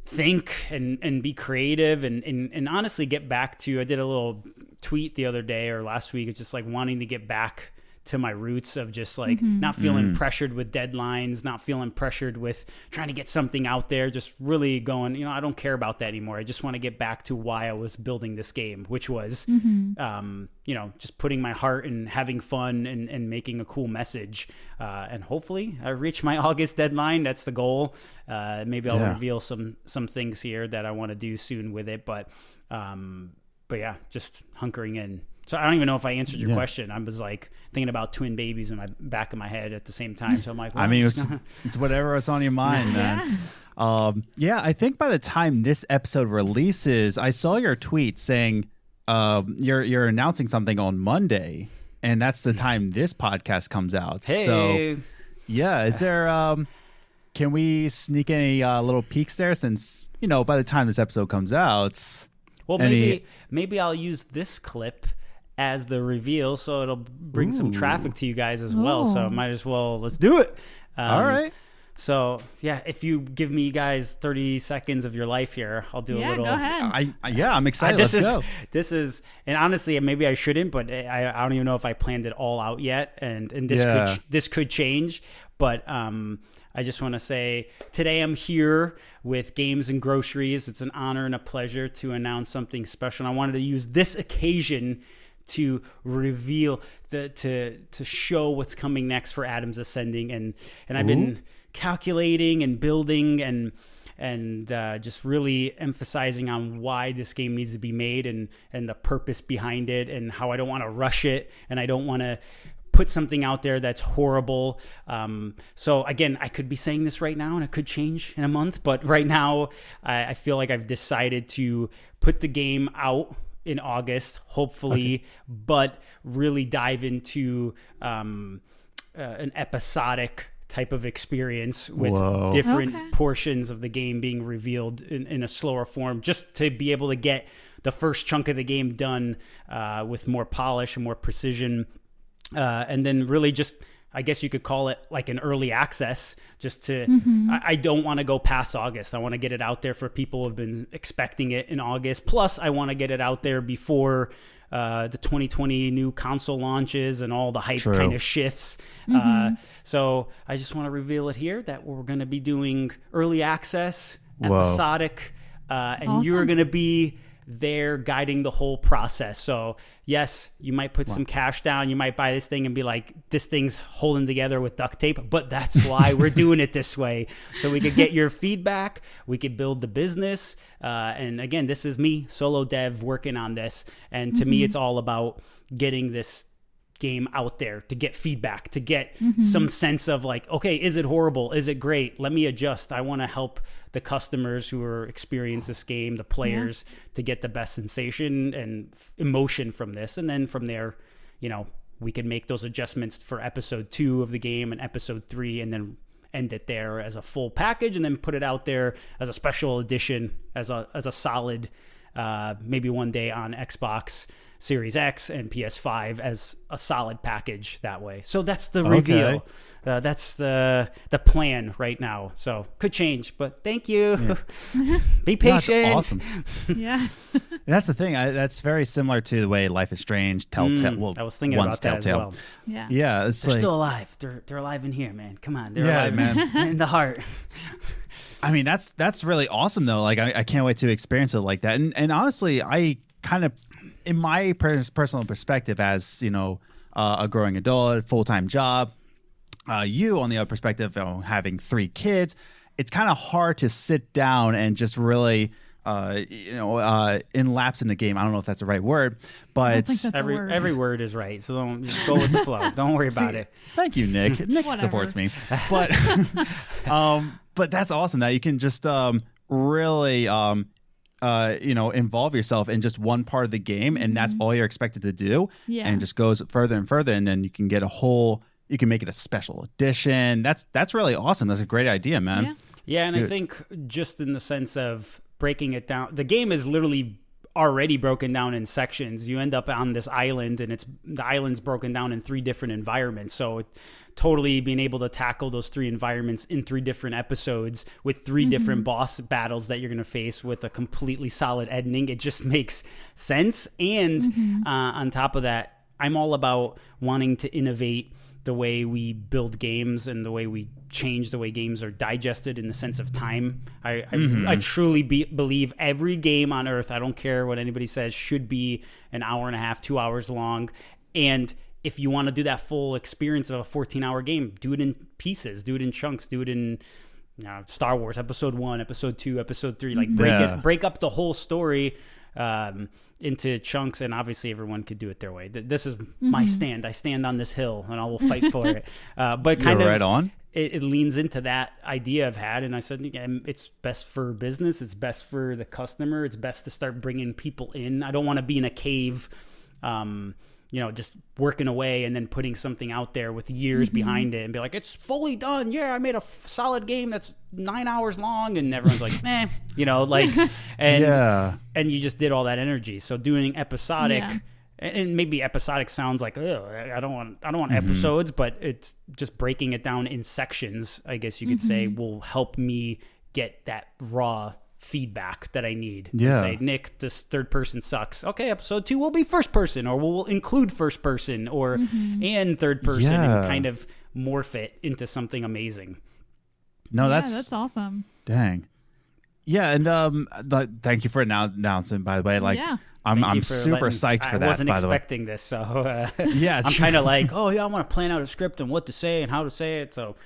think and be creative and honestly get back to, I did a little tweet the other day or last week. It's just like wanting to get back to my roots of just like not feeling pressured with deadlines, not feeling pressured with trying to get something out there, just really going, I don't care about that anymore. I just want to get back to why I was building this game, which was, just putting my heart and having fun and making a cool message. And hopefully I reach my August deadline. That's the goal. Maybe I'll reveal some things here that I want to do soon with it. But yeah, just hunkering in. So I don't even know if I answered your question. I was like thinking about twin babies in my back of my head at the same time. So I'm like, well, it's whatever is on your mind, man. I think by the time this episode releases, I saw your tweet saying you're announcing something on Monday, and that's the time this podcast comes out. Hey. So is there can we sneak any little peeks there, since by the time this episode comes out? Well, maybe I'll use this clip as the reveal, so it'll bring some traffic to you guys as well. So might as well, let's do it. All right. So yeah, if you give me guys 30 seconds of your life here, I'll do a little. Go ahead. I'm excited. This is, and honestly, maybe I shouldn't, but I don't even know if I planned it all out yet, and this could change. But I just want to say today I'm here with Games and Groceries. It's an honor and a pleasure to announce something special. And I wanted to use this occasion to reveal, to show what's coming next for Adam's Ascending, and I've been calculating and building and just really emphasizing on why this game needs to be made and the purpose behind it, and how I don't want to rush it, and I don't want to put something out there that's horrible. So again, I could be saying this right now and it could change in a month, but right now I feel like I've decided to put the game out in August, hopefully, but really dive into an episodic type of experience with different portions of the game being revealed in a slower form, just to be able to get the first chunk of the game done with more polish and more precision. And then really just, I guess you could call it like an early access, just to, I don't want to go past August. I want to get it out there for people who have been expecting it in August. Plus, I want to get it out there before the 2020 new console launches and all the hype kind of shifts. So I just want to reveal it here that we're going to be doing early access, episodic, and you're going to be there guiding the whole process. So yes, you might put some cash down, you might buy this thing and be like, this thing's holding together with duct tape, but that's why we're doing it this way, so we could get your feedback, we could build the business, and again, this is me, solo dev, working on this, and to me it's all about getting this game out there to get feedback, to get some sense of like, okay, is it horrible? Is it great? Let me adjust. I want to help the customers who are experience this game, the players, to get the best sensation and emotion from this. And then from there, you know, we can make those adjustments for episode 2 of the game and episode 3, and then end it there as a full package, and then put it out there as a special edition, as a solid, maybe one day on Xbox Series X and PS5 as a solid package that way. So that's the reveal. That's the plan right now. So could change, but thank you. Be patient. That's awesome. Yeah. That's the thing. That's very similar to the way Life is Strange, Telltale. Well, I was thinking once about that as Telltale. well. Yeah. Yeah, it's They're like, still alive. They're alive in here, man. Come on. They're alive man. in the heart. I mean, that's really awesome though. Like I can't wait to experience it like that. And honestly, I kind of, in my personal perspective, as you know, a growing adult, full-time job, you on the other perspective, having 3 kids, it's kind of hard to sit down and just really, lapse in the game. I don't know if that's the right word, but I don't think that's a word. Every word is right. So don't just go with the flow. Don't worry about it. Thank you, Nick. Nick supports me, but but that's awesome that you can just really involve yourself in just one part of the game, and that's all you're expected to do. Yeah. And it just goes further and further, and then you can get you can make it a special edition. That's really awesome. That's a great idea, man. Yeah. Yeah, and I think just in the sense of breaking it down, the game is literally already broken down in sections. You end up on this island, and the island's broken down in 3 different environments. So totally being able to tackle those 3 environments in 3 different episodes with 3 different boss battles that you're going to face with a completely solid ending, it just makes sense. And on top of that, I'm all about wanting to innovate the way we build games and the way we change the way games are digested in the sense of time. I truly believe every game on Earth, I don't care what anybody says, should be an hour and a half, 2 hours long. And if you want to do that full experience of a 14-hour game, do it in pieces, do it in chunks, do it in Star Wars Episode 1, Episode 2, Episode 3. Like break up the whole story into chunks, and obviously everyone could do it their way. This is my stand. I stand on this hill, and I will fight for it. But kind of right on. It leans into that idea I've had, and I said, it's best for business. It's best for the customer. It's best to start bringing people in. I don't want to be in a cave, just working away and then putting something out there with years behind it and be like, it's fully done. Yeah, I made a solid game that's 9 hours long, and everyone's like, and you just did all that energy. So doing episodic, and maybe episodic sounds like, I don't want episodes, but it's just breaking it down in sections, I guess you could say, will help me get that raw feedback that I need. Yeah. And say, Nick, this third person sucks. Okay, episode 2 will be first person, or we'll include first person or and third person, and kind of morph it into something amazing. No, that's awesome. Dang. Yeah, and thank you for announcing, by the way. Like, I'm super psyched for that. I wasn't by the way, expecting this, so yeah, I'm kind of like, I want to plan out a script and what to say and how to say it. So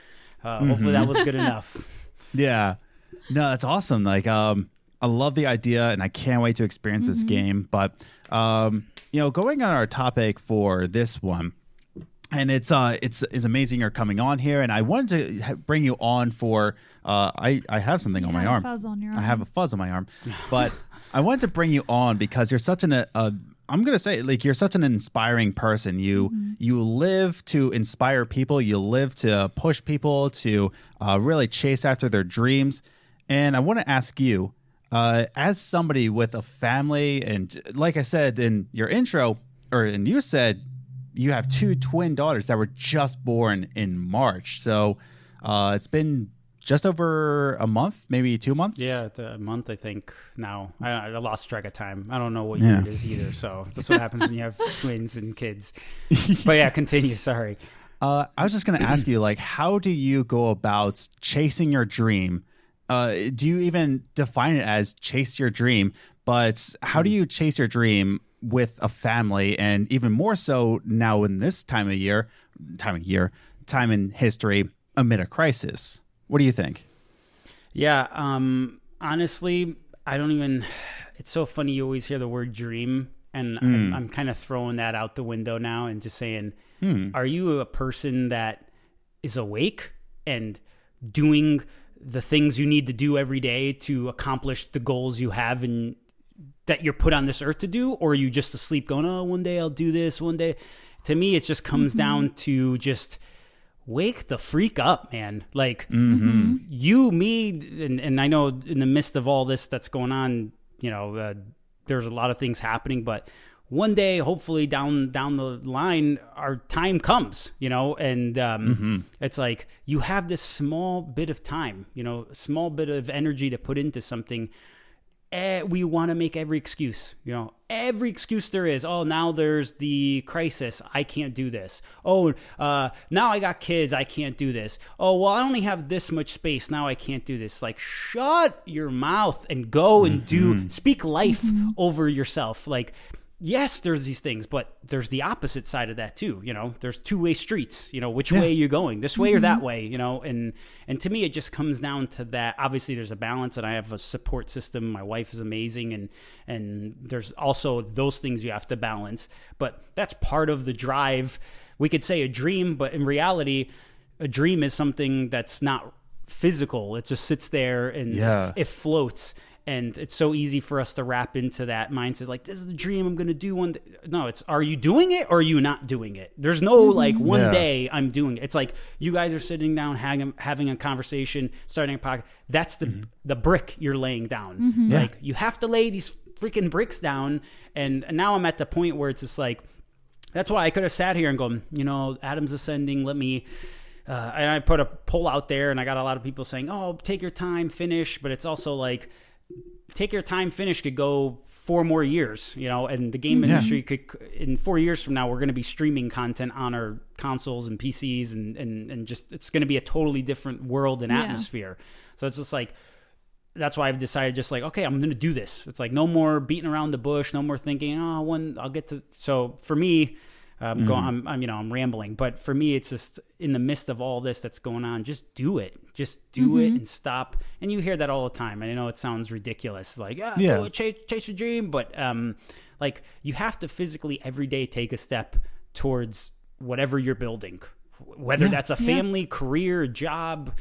hopefully that was good enough. Yeah. No, that's awesome. Like, I love the idea, and I can't wait to experience this game. But, going on our topic for this one, and it's amazing you're coming on here, and I wanted to bring you on for I have something on my arm. Fuzz on your arm. I have a fuzz on my arm, but I wanted to bring you on because you're such I'm gonna say, like, you're such an inspiring person. You live to inspire people. You live to push people to really chase after their dreams. And I want to ask you, as somebody with a family, and like I said in your intro, and you said you have 2 twin daughters that were just born in March. So it's been just over a month, maybe 2 months. Yeah, a month, I think now. I lost track of time. I don't know what year it is either. So that's what happens when you have twins and kids. But yeah, continue. Sorry. I was just going to ask you, like, how do you go about chasing your dream? Do you even define it as chase your dream? But how do you chase your dream with a family, and even more so now in this time in history amid a crisis? What do you think? Yeah, honestly, I don't even. It's so funny. You always hear the word dream, And I'm kind of throwing that out the window now and just saying, are you a person that is awake and doing the things you need to do every day to accomplish the goals you have and that you're put on this earth to do? Or are you just asleep going, oh, one day I'll do this, one day? To me, it just comes down to just wake the freak up, man. Like you, me, and I know in the midst of all this that's going on, there's a lot of things happening, but one day, hopefully down the line, our time comes, and it's like you have this small bit of time, small bit of energy to put into something. We want to make every excuse, every excuse there is. Oh, now there's the crisis. I can't do this. Oh, now I got kids. I can't do this. Oh, well, I only have this much space. Now I can't do this. Like, shut your mouth and go and speak life over yourself. Like, yes, there's these things, but there's the opposite side of that too. There's two-way streets, which way you're going, this way or that way, and to me, it just comes down to that. Obviously there's a balance, and I have a support system. My wife is amazing. And there's also those things you have to balance, but that's part of the drive. We could say a dream, but in reality, a dream is something that's not physical. It just sits there and it floats. And it's so easy for us to wrap into that mindset, like, this is the dream I'm going to do one day. No, it's, are you doing it or are you not doing it? There's no like one day I'm doing it. It's like you guys are sitting down, having a conversation, starting a podcast. That's the brick you're laying down. Like, you have to lay these freaking bricks down. And now I'm at the point where it's just like, that's why I could have sat here and gone, Adam's ascending. Let me... and I put a poll out there, and I got a lot of people saying, oh, take your time, finish. But it's also like, take your time, finish could go 4 more years, and the game industry could, in 4 years from now, we're going to be streaming content on our consoles and PCs and just, it's going to be a totally different world and atmosphere. So it's just like, that's why I've decided just like, okay, I'm going to do this. It's like, no more beating around the bush, no more thinking, I'll get to, so for me, I'm rambling, but for me, it's just in the midst of all this that's going on, just do it and stop. And you hear that all the time. And I know it sounds ridiculous, like, do it, chase your dream. But like, you have to physically every day take a step towards whatever you're building, whether that's a family, career, job,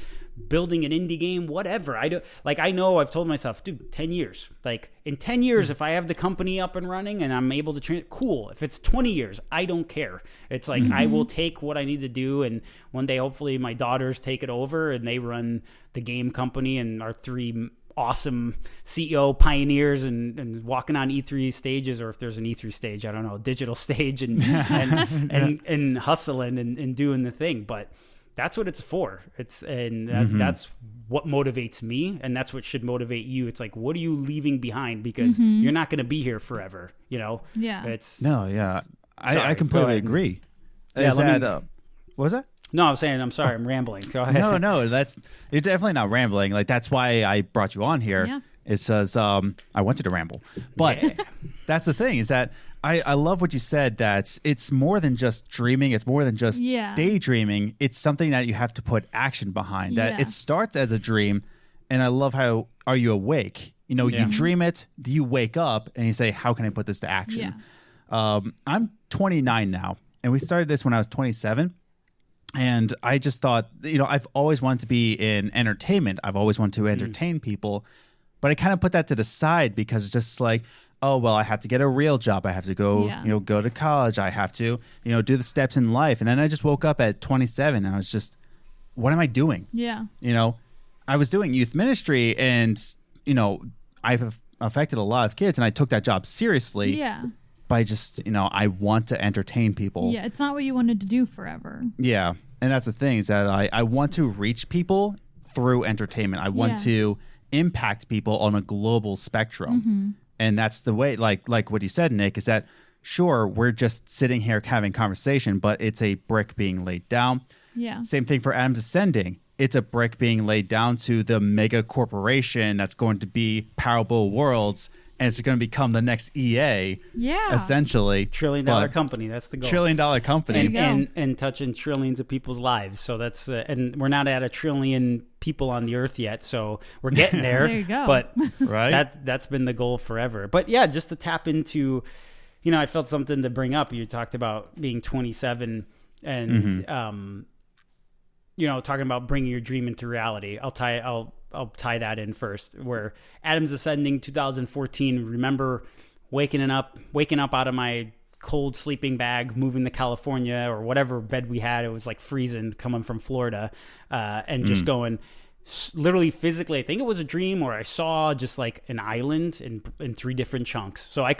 building an indie game, whatever. I know I've told myself, dude, 10 years, like in 10 years, if I have the company up and running and I'm able to cool. If it's 20 years, I don't care. It's like, I will take what I need to do. And one day, hopefully my daughters take it over and they run the game company and are 3 awesome CEO pioneers and walking on E3 stages, or if there's an E3 stage, I don't know, digital stage and hustling and doing the thing. But that's what it's for. That's what motivates me, and that's what should motivate you. It's like, what are you leaving behind? Because you're not going to be here forever, Yeah. I completely agree. What was that? No, I was saying, I'm sorry, I'm rambling. Go ahead. No, you're definitely not rambling. Like, that's why I brought you on here. Yeah. It says, I wanted to ramble. But that's the thing, is that I love what you said, that it's more than just dreaming. It's more than just daydreaming. It's something that you have to put action behind. That it starts as a dream. And I love how, are you awake? You dream it, do you wake up and you say, how can I put this to action? Yeah. I'm 29 now, and we started this when I was 27. And I just thought, I've always wanted to be in entertainment. I've always wanted to entertain people. But I kind of put that to the side because it's just like, oh, well, I have to get a real job. I have to go, go to college. I have to, do the steps in life. And then I just woke up at 27 and I was just, what am I doing? Yeah. I was doing youth ministry and, I've affected a lot of kids and I took that job seriously. Yeah. By just, I want to entertain people. Yeah, it's not what you wanted to do forever. Yeah, and that's the thing, is that I want to reach people through entertainment. I want to impact people on a global spectrum. And that's the way, like what you said, Nick, is that, sure, we're just sitting here having conversation, but it's a brick being laid down. Yeah. Same thing for Adam's Ascending. It's a brick being laid down to the mega corporation that's going to be Parable Worlds, and it's going to become the next EA, essentially. $1 trillion company. That's the goal. $1 trillion company. And touching trillions of people's lives. So that's, and we're not at 1 trillion people on the earth yet. So we're getting there. There you go. But that's been the goal forever. But yeah, just to tap into, I felt something to bring up. You talked about being 27 and, talking about bringing your dream into reality. I'll tie that in first, where Adam's Ascending 2014. Remember waking up out of my cold sleeping bag, moving to California or whatever bed we had. It was like freezing coming from Florida, and just going literally physically. I think it was a dream where I saw just like an island in 3 different chunks. So I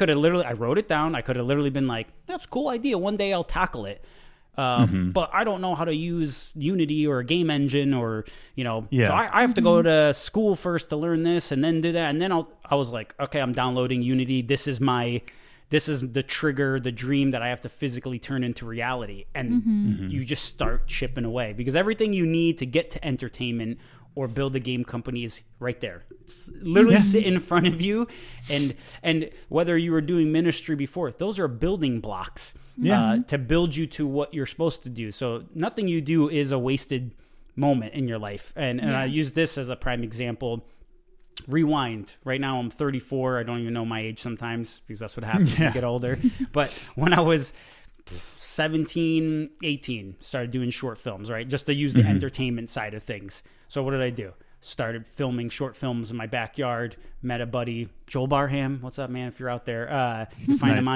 wrote it down. I could have literally been like, that's a cool idea. One day I'll tackle it. But I don't know how to use Unity or a game engine so I have to go to school first to learn this and then do that. And then I was like, okay, I'm downloading Unity. This is the trigger, the dream that I have to physically turn into reality. And you just start chipping away, because everything you need to get to entertainment or build a game company is right there. It's literally sit in front of you. And whether you were doing ministry before, those are building blocks to build you to what you're supposed to do. So nothing you do is a wasted moment in your life. And I use this as a prime example. Rewind. Right now I'm 34. I don't even know my age sometimes, because that's what happens when you get older. But when I was 17, 18, started doing short films, right? Just to use the entertainment side of things. So what did I do? Started filming short films in my backyard. Met a buddy, Joel Barham. What's up, man? If you're out there, you can find him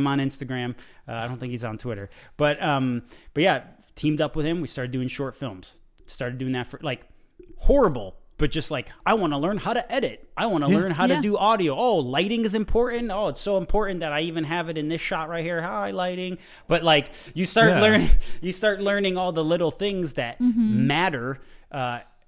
on Instagram. I don't think he's on Twitter, but yeah, teamed up with him. We started doing short films. Started doing that for like horrible, but just like, I want to learn how to edit. I want to learn how to do audio. Oh, lighting is important. Oh, it's so important that I even have it in this shot right here. Hi, lighting. But like, you start learning all the little things that matter.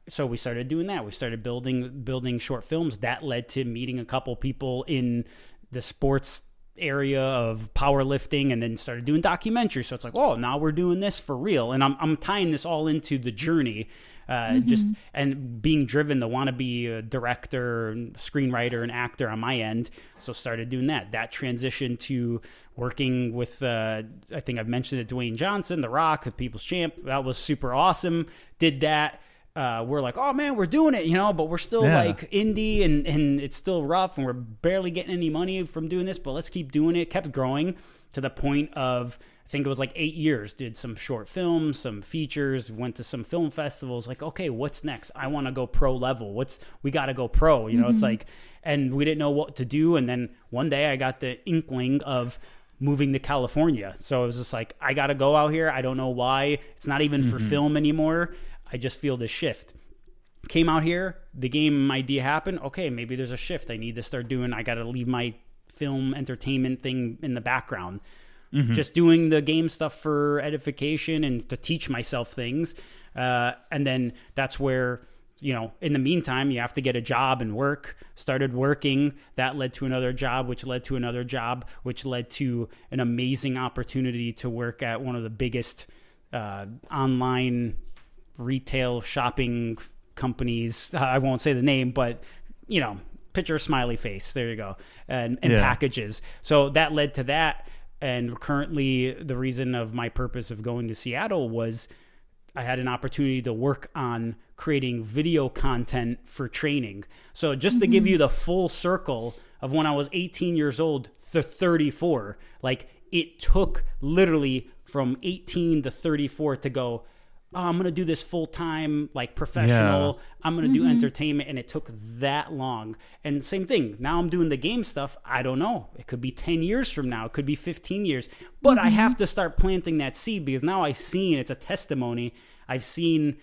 So we started doing that. We started building short films. That led to meeting a couple people in the sports area of powerlifting, and then started doing documentaries. So it's like, oh, now we're doing this for real. And I'm tying this all into the journey, and being driven to want to be a director, screenwriter, and actor on my end. So started doing that. That transitioned to working with, I think I've mentioned it, Dwayne Johnson, The Rock, the People's Champ. That was super awesome. Did that. We're like, oh man, we're doing it, but we're still like indie and it's still rough and we're barely getting any money from doing this, but let's keep doing it. Kept growing to the point of, I think it was like 8 years, did some short films, some features, went to some film festivals. Like, okay, what's next? I want to go pro level. We got to go pro, it's like, and we didn't know what to do. And then one day I got the inkling of moving to California. So it was just like, I got to go out here. I don't know why. It's not even for film anymore. I just feel this shift. Came out here, the game idea happened. Okay, maybe there's a shift I need to start doing. I got to leave my film entertainment thing in the background. Just doing the game stuff for edification and to teach myself things. And then that's where, in the meantime, you have to get a job and work. Started working. That led to another job, which led to another job, which led to an amazing opportunity to work at one of the biggest online retail shopping companies. I won't say the name, but picture a smiley face. There you go. And packages. So that led to that. And currently the reason of my purpose of going to Seattle was I had an opportunity to work on creating video content for training. So just to give you the full circle of when I was 18 years old to 34, like it took literally from 18 to 34 to go, oh, I'm going to do this full time, like professional. I'm going to do entertainment. And it took that long. And same thing. Now I'm doing the game stuff. I don't know. It could be 10 years from now. It could be 15 years. But I have to start planting that seed, because now I've seen, it's a testimony. I've seen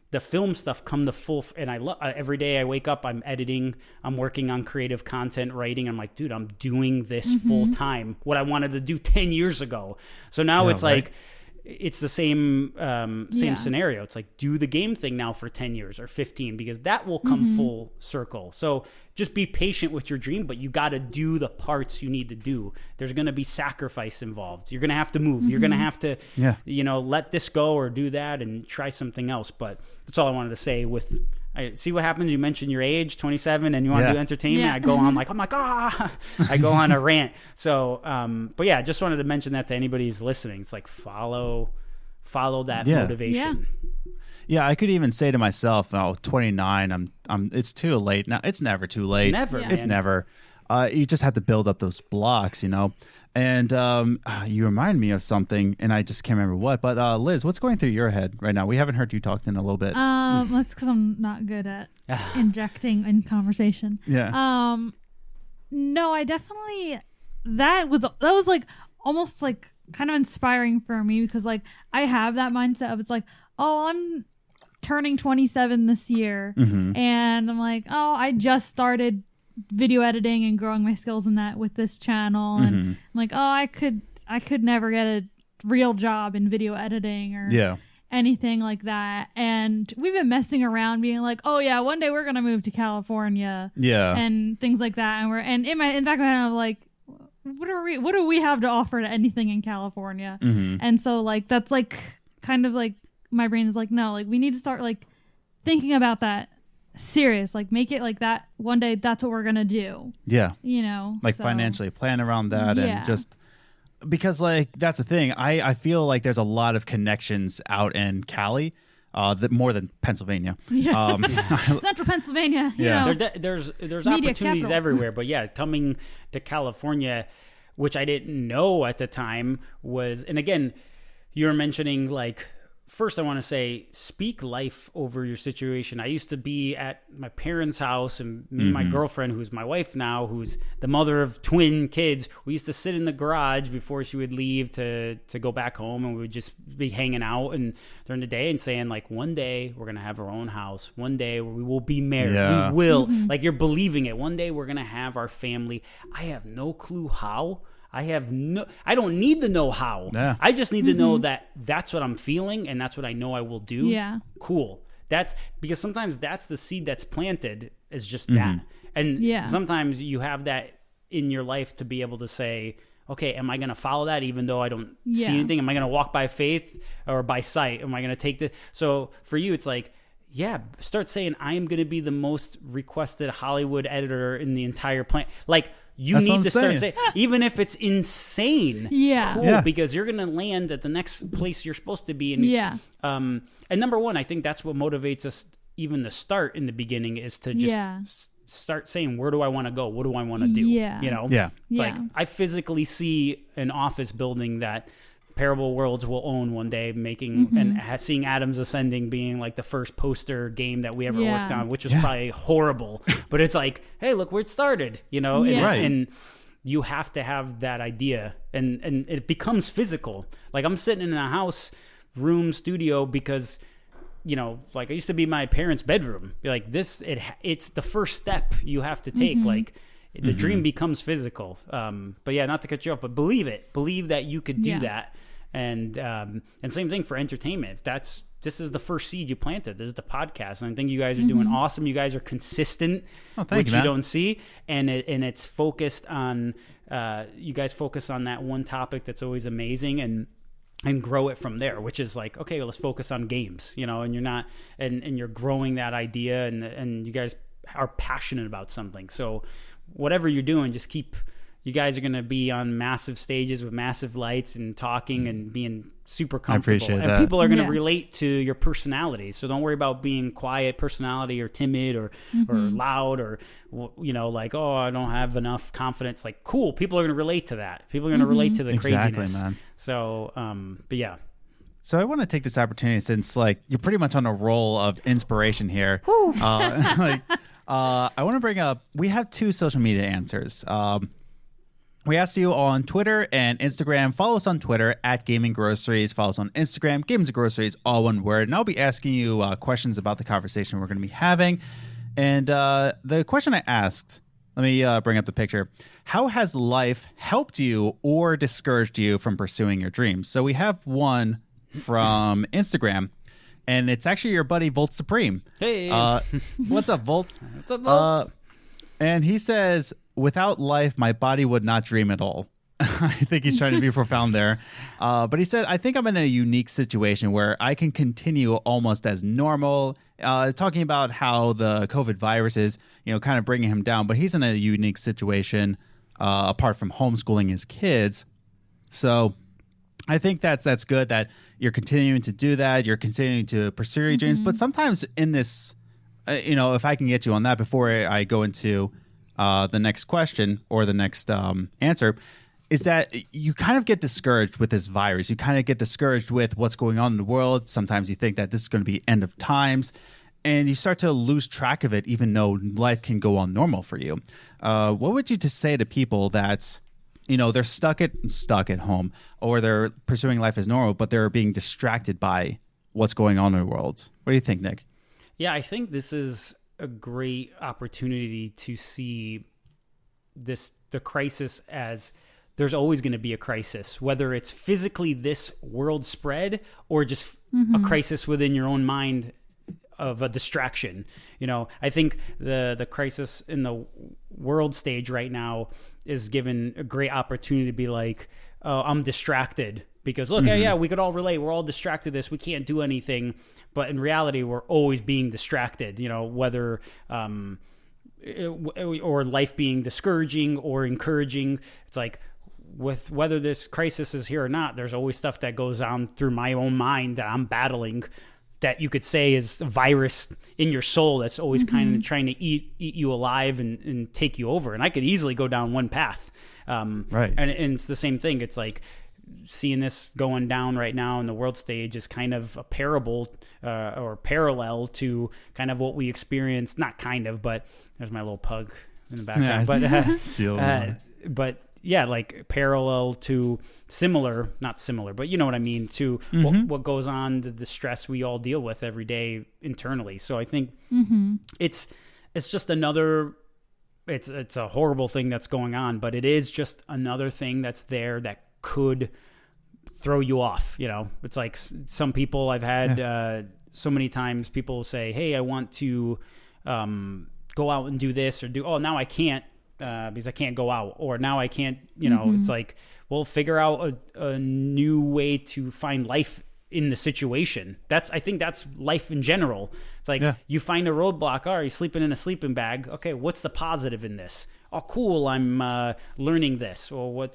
the film stuff come to full. And every day I wake up, I'm editing. I'm working on creative content, writing. I'm like, dude, I'm doing this full time. What I wanted to do 10 years ago. So now it's like, it's the same scenario. It's like, do the game thing now for 10 years or 15, because that will come full circle. So just be patient with your dream, but you got to do the parts you need to do. There's going to be sacrifice involved. You're going to have to move. You're going to have to, let this go or do that and try something else. But that's all I wanted to say with, I see what happens. You mentioned your age, 27, and you want to do entertainment. I go on like, I'm like, I go on a rant. So, but yeah, just wanted to mention that to anybody who's listening. It's like, follow that motivation. Yeah, I could even say to myself, 29, it's too late. Now, it's never too late. Never, It's never. you just have to build up those blocks, you know. And you remind me of something, and I just can't remember what. But Liz, what's going through your head right now? We haven't heard you talk in a little bit. That's because I'm not good at injecting in conversation. Yeah. No, I definitely that was like almost like kind of inspiring for me, because like I have that mindset of, it's like, oh, I'm turning 27 this year, and I'm like, oh, I just started video editing and growing my skills in that with this channel, and I'm like, oh, I could never get a real job in video editing or anything like that. And we've been messing around being like, oh yeah, one day we're gonna move to California, and things like that. And in the back of my head, I'm like, what do we have to offer to anything in California? And so like that's like kind of like my brain is like, no, like we need to start like thinking about that serious, like make it like that one day that's what we're gonna do, you know, like financially plan around that. And just because like that's the thing, I feel like there's a lot of connections out in Cali, that more than Pennsylvania. Central Pennsylvania, you know, there's opportunities capital everywhere. But yeah, coming to California, which I didn't know at the time, was, and again, you were mentioning like, first, I want to say, speak life over your situation. I used to be at my parents' house, and me and my girlfriend, who's my wife now, who's the mother of twin kids, we used to sit in the garage before she would leave to go back home, and we would just be hanging out and during the day and saying, like, one day we're going to have our own house. One day we will be married. We will. Like, you're believing it. One day we're going to have our family. I have no clue how. I don't need to know how. I just need to know that that's what I'm feeling, and that's what I know I will do. Yeah. Cool. That's because sometimes that's the seed that's planted, is just that. And sometimes you have that in your life to be able to say, okay, am I going to follow that even though I don't see anything? Am I going to walk by faith or by sight? Am I going to take the... So for you, it's like, start saying, I am going to be the most requested Hollywood editor in the entire planet. Like, you That's need to start saying, even if it's insane, cool, because you're going to land at the next place you're supposed to be. And, and number one, I think that's what motivates us even to start in the beginning, is to just start saying, where do I want to go? What do I want to do? You know? Like, I physically see an office building that Parable Worlds will own one day, making and seeing Adams Ascending being like the first poster game that we ever worked on, which was probably horrible, but it's like, hey, look where it started, you know. And you have to have that idea, and it becomes physical. Like, I'm sitting in a house room studio because, you know, like, I used to be my parents' bedroom. Like, it's the first step you have to take. Like, the dream becomes physical. But yeah, not to cut you off, but believe that you could do that. And same thing for entertainment. This is the first seed you planted. This is the podcast, and I think you guys are doing awesome. You guys are consistent, which you don't see, and it's focused on. You guys focus on that one topic that's always amazing, and grow it from there. Which is like, okay, well, let's focus on games, you know. And you're not, and you're growing that idea, and you guys are passionate about something. So whatever you're doing, just keep. You guys are going to be on massive stages with massive lights and talking and being super comfortable. I appreciate that. And people are going to relate to your personality. So don't worry about being quiet personality or timid or loud or, you know, like, oh, I don't have enough confidence. Like, cool. People are going to relate to that. People are going to relate to the craziness. Man. So, but yeah. So I want to take this opportunity, since like you're pretty much on a roll of inspiration here. I want to bring up, we have 2 social media answers. We asked you on Twitter and Instagram. Follow us on Twitter at Gaming Groceries. Follow us on Instagram, Games and Groceries, all one word. And I'll be asking you questions about the conversation we're going to be having. And the question I asked, let me bring up the picture. How has life helped you or discouraged you from pursuing your dreams? So we have one from Instagram, and it's actually your buddy Volt Supreme. Hey. What's up, Volt? What's up, Volt? And he says, without life, my body would not dream at all. I think he's trying to be profound there. But he said, I think I'm in a unique situation where I can continue almost as normal, talking about how the COVID virus is, you know, kind of bringing him down. But he's in a unique situation apart from homeschooling his kids. So I think that's good that you're continuing to do that. You're continuing to pursue your dreams. But sometimes in this, you know, if I can get you on that before I go into the next question or the next answer is that you kind of get discouraged with this virus. You kind of get discouraged with what's going on in the world. Sometimes you think that this is going to be end of times, and you start to lose track of it, even though life can go on normal for you. What would you just say to people that, they're stuck at home, or they're pursuing life as normal, but they're being distracted by what's going on in the world? What do you think, Nick? Yeah, I think this is a great opportunity to see the crisis as there's always going to be a crisis, whether it's physically this world spread or just a crisis within your own mind of a distraction. I think the crisis in the world stage right now is given a great opportunity to be like, oh, I'm distracted because look, yeah, we could all relate. We're all distracted this. We can't do anything. But in reality, we're always being distracted, whether or life being discouraging or encouraging. It's like, with whether this crisis is here or not, there's always stuff that goes on through my own mind that I'm battling, that you could say is a virus in your soul that's always kind of trying to eat you alive and take you over. And I could easily go down one path. Right. And it's the same thing. It's like seeing this going down right now in the world stage is kind of a parable or parallel to kind of what we experienced. Not kind of, but there's my little pug in the background. But yeah, like parallel to not similar, but you know what I mean, to what goes on, the stress we all deal with every day internally. So I think it's just another, it's a horrible thing that's going on, but it is just another thing that's there that could throw you off. It's like some people I've had so many times people say, hey, I want to go out and do this, or now I can't. Because I can't go out, or now I can't, it's like, well, figure out a new way to find life in the situation. I think that's life in general. It's like, you find a roadblock. You're sleeping in a sleeping bag. Okay, what's the positive in this? Oh, cool, I'm learning this. Or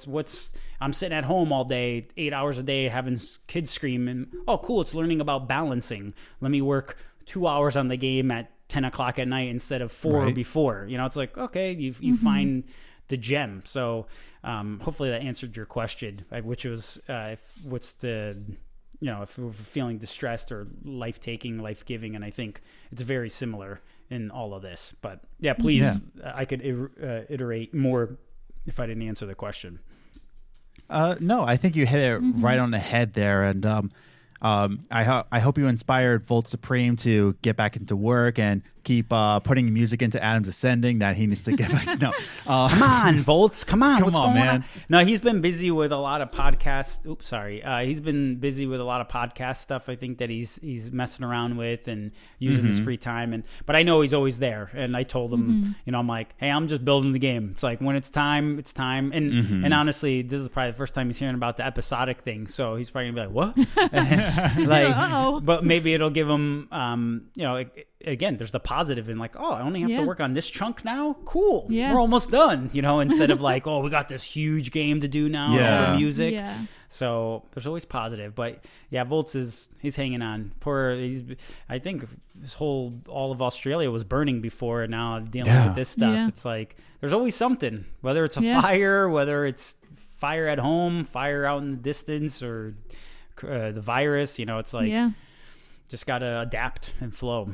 I'm sitting at home all day, 8 hours a day, having kids scream. And, oh, cool, it's learning about balancing. Let me work 2 hours on the game at 10 o'clock at night instead of 4 before. It's like, okay, you find the gem. So hopefully that answered your question, which was what's the, if we're feeling distressed or life-taking, life-giving. And I think it's very similar in all of this. But yeah, please, I could iterate more if I didn't answer the question. No, I think you hit it right on the head there. And I hope you inspired Volt Supreme to get back into work and keep putting music into Adam's Ascending that he needs to get back. No, come on, Volts, come on, what's going man. on? No, he's been busy with a lot of podcasts. Oops, sorry. He's been busy with a lot of podcast stuff. I think that he's messing around with and using his free time. But I know he's always there. And I told him, I'm like, hey, I'm just building the game. It's like when it's time, it's time. And honestly, this is probably the first time he's hearing about the episodic thing. So he's probably gonna be like, what? But maybe it'll give him, again, there's the positive in like, oh, I only have to work on this chunk now. Cool. Yeah. We're almost done, instead of like, oh, we got this huge game to do now. All the music. Yeah. So there's always positive, but yeah, Volts he's hanging on. I think all of Australia was burning before, and now dealing with this stuff. Yeah. It's like, there's always something, whether it's a fire, whether it's fire at home, fire out in the distance, or the virus, it's like, just got to adapt and flow.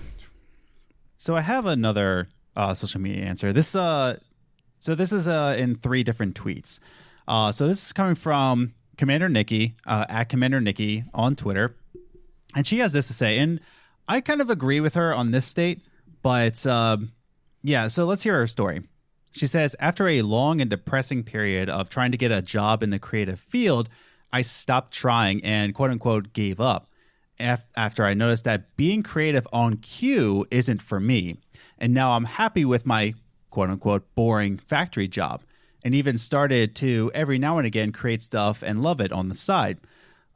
So I have another social media answer. This is in 3 different tweets. So this is coming from Commander Nikki at Commander Nikki on Twitter, and she has this to say, and I kind of agree with her on this state, but so let's hear her story. She says, after a long and depressing period of trying to get a job in the creative field, I stopped trying and quote unquote gave up. After I noticed that being creative on cue isn't for me. And now I'm happy with my quote-unquote boring factory job, and even started to every now and again create stuff and love it on the side.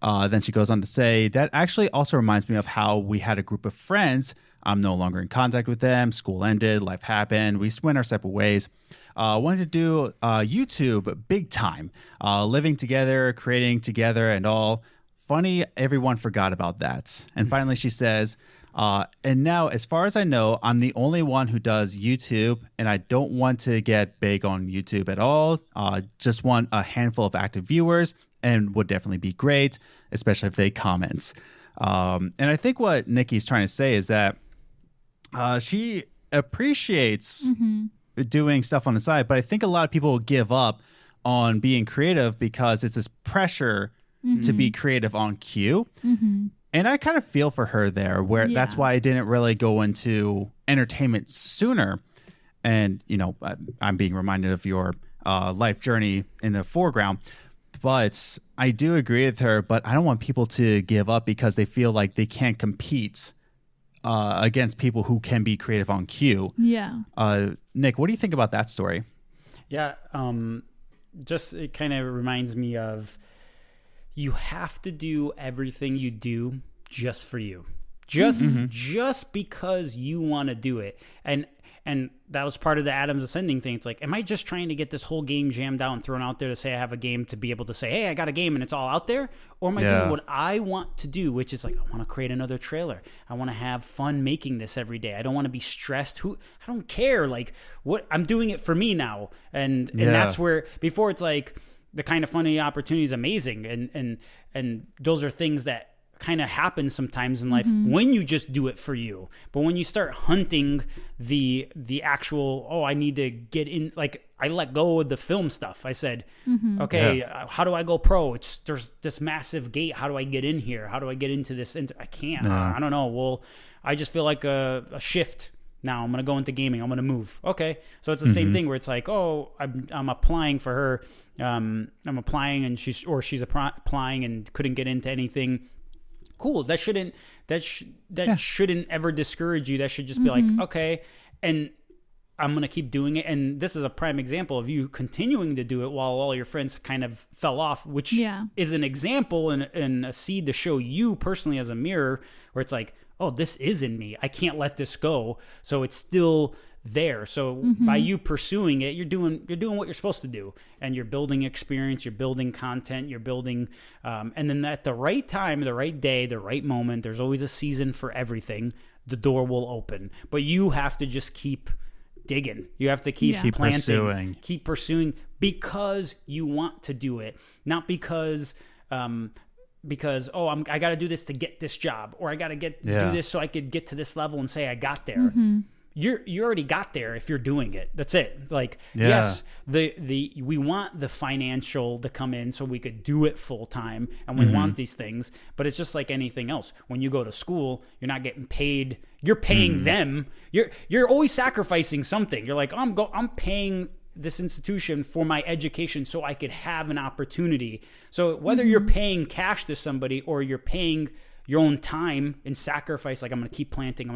Then she goes on to say, that actually also reminds me of how we had a group of friends. I'm no longer in contact with them. School ended. Life happened. We went our separate ways. Wanted to do YouTube big time. Living together, creating together and all. Funny, everyone forgot about that. And finally she says, And now, as far as I know, I'm the only one who does YouTube, and I don't want to get big on YouTube at all. Just want a handful of active viewers, and would definitely be great, especially if they comment. And I think what Nikki's trying to say is that she appreciates doing stuff on the side, but I think a lot of people give up on being creative because it's this pressure to be creative on cue. And I kind of feel for her there, where that's why I didn't really go into entertainment sooner. And, you know, I'm being reminded of your life journey in the foreground. But I do agree with her, but I don't want people to give up because they feel like they can't compete against people who can be creative on cue. Yeah. Nick, what do you think about that story? Yeah. Just it kind of reminds me of, you have to do everything you do just for you, just because you want to do it. And that was part of the Adams Ascending thing. It's like, am I just trying to get this whole game jammed out and thrown out there to say I have a game, to be able to say, hey, I got a game and it's all out there? Or am I doing what I want to do, which is like, I want to create another trailer. I want to have fun making this every day. I don't want to be stressed. I don't care. Like, what, I'm doing it for me now. And that's where, before, it's like, the kind of funny opportunity is amazing. And those are things that kind of happen sometimes in life when you just do it for you. But when you start hunting the actual, I need to get in, like, I let go of the film stuff. I said, okay, how do I go pro? There's this massive gate. How do I get in here? How do I get into this? I can't. I don't know. Well, I just feel like a shift. Now I'm going to go into gaming. I'm going to move. Okay. So it's the same thing where it's like, I'm applying for her. I'm applying and she's applying and couldn't get into anything. Cool. That shouldn't ever discourage you. That should just be like, okay. And I'm going to keep doing it. And this is a prime example of you continuing to do it while all your friends kind of fell off, which is an example and a seed to show you personally as a mirror, where it's like, oh, this is in me. I can't let this go. So it's still there. So by you pursuing it, you're doing what you're supposed to do, and you're building experience, you're building content, you're building, and then at the right time, the right day, the right moment, there's always a season for everything. The door will open, but you have to just keep digging. You have to keep planting, keep pursuing, because you want to do it, not because I got to do this to get this job, or I got to do this so I could get to this level and say I got there. You already got there if you're doing it. That's it. It's like, yes, we want the financial to come in so we could do it full time, and we want these things, but it's just like anything else. When you go to school, you're not getting paid. You're paying them. You're always sacrificing something. You're like, I'm paying this institution for my education so I could have an opportunity. So whether you're paying cash to somebody or you're paying your own time and sacrifice, like, I'm going to keep planting,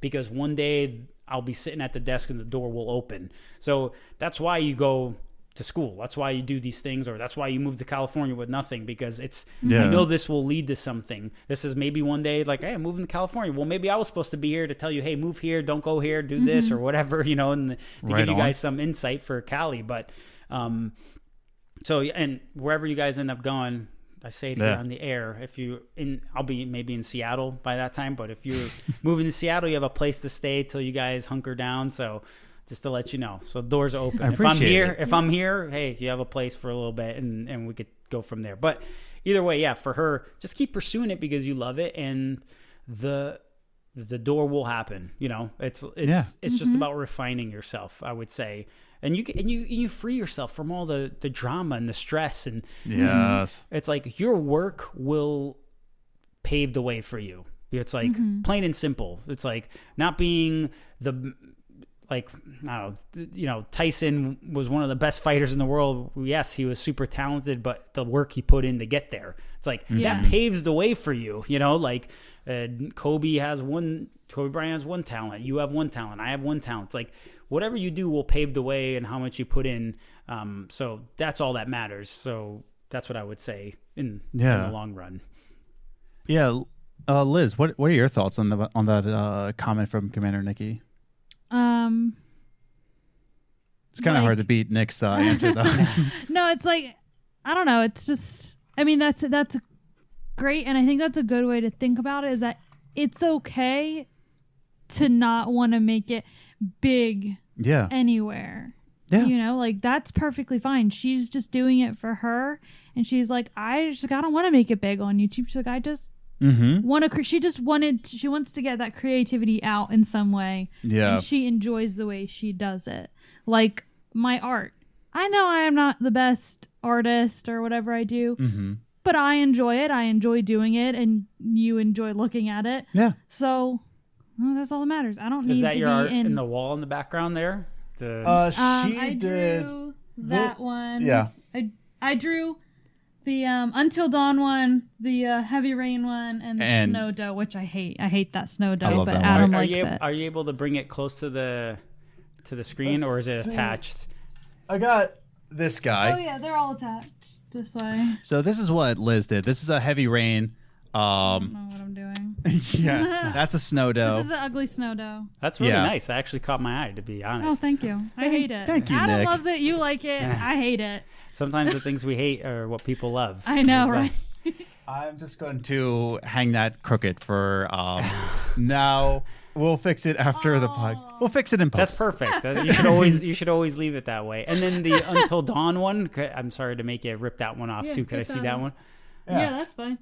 because one day I'll be sitting at the desk and the door will open. So that's why you go to school. That's why you do these things, or that's why you move to California with nothing, because I know this will lead to something. This is maybe one day like, hey, I'm moving to California. Well, maybe I was supposed to be here to tell you, hey, move here, don't go here, do this or whatever, and to give you guys some insight for Cali. But and wherever you guys end up going, I say it here on the air. I'll be maybe in Seattle by that time, but if you're moving to Seattle, you have a place to stay till you guys hunker down. So just to let you know, so doors are open. If I'm here, hey, you have a place for a little bit, and we could go from there. But either way, for her, just keep pursuing it because you love it, and the door will happen. It's just about refining yourself, I would say. And you free yourself from all the drama and the stress, and it's like your work will pave the way for you. It's like plain and simple. It's like not being Tyson was one of the best fighters in the world. Yes, he was super talented, but the work he put in to get there, it's like that paves the way for you. Kobe Bryant has one talent. You have one talent. I have one talent. It's like, whatever you do will pave the way, and how much you put in. So that's all that matters. So that's what I would say in the long run. Yeah. Liz, what are your thoughts on that comment from Commander Nikki? It's kind of hard to beat Nick's answer though. No, it's like, I don't know. It's just, I mean, that's great. And I think that's a good way to think about it, is that it's okay to not want to make it big anywhere. Yeah. You know, like that's perfectly fine. She's just doing it for her. And she's like, I don't want to make it big on YouTube. She's like, I just want to, she wants to get that creativity out in some way. Yeah. And she enjoys the way she does it. Like my art. I know I am not the best artist or whatever I do, but I enjoy it. I enjoy doing it, and you enjoy looking at it. Yeah. So that's all that matters. I don't need to be in. Is that your art in the wall in the background there? I drew that one. Yeah. I drew the Until Dawn one, the Heavy Rain one, and the Snow Doe, which I hate. I hate that Snow Doe, but Adam likes it. Are you able to bring it close to the screen, or is it attached? I got this guy. Oh yeah, they're all attached this way. So this is what Liz did. This is a Heavy Rain. I don't know what I'm doing. Yeah, that's a Snow Doe. This is an ugly Snow Doe. That's really nice. That actually caught my eye, to be honest. Oh, thank you. I hate it. Thank you, Adam Nick. loves it. You like it. I hate it. Sometimes the things we hate are what people love. I know, right? I'm just going to hang that crooked for now. We'll fix it after the pod. We'll fix it in post. That's perfect. You should always leave it that way. And then the Until Dawn one. I'm sorry to make you rip that one off too. Could I see that one? Yeah, that's fine.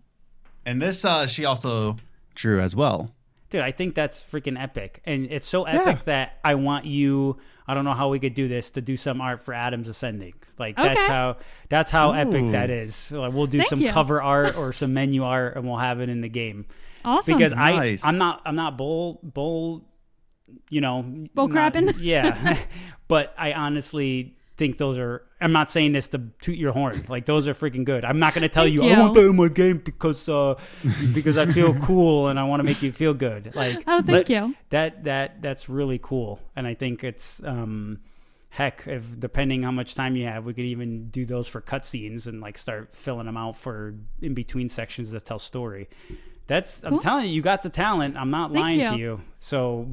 And this she also drew as well. Dude, I think that's freaking epic. And it's so epic that I want you, I don't know how we could do this, to do some art for Adam's Ascending. Like that's how epic that is. Like, we'll do some cover art or some menu art, and we'll have it in the game. Awesome. Because Nice. I'm not bull crapping. Yeah. But I honestly think those are, I'm not saying this to toot your horn. Like, those are freaking good. I'm not going to tell you, I want that in my game because I feel cool and I want to make you feel good. Like, thank you. That's really cool. And I think it's, heck, if depending how much time you have, we could even do those for cutscenes and like start filling them out for in between sections that tell story. That's cool. I'm telling you, you got the talent. I'm not lying to you. So,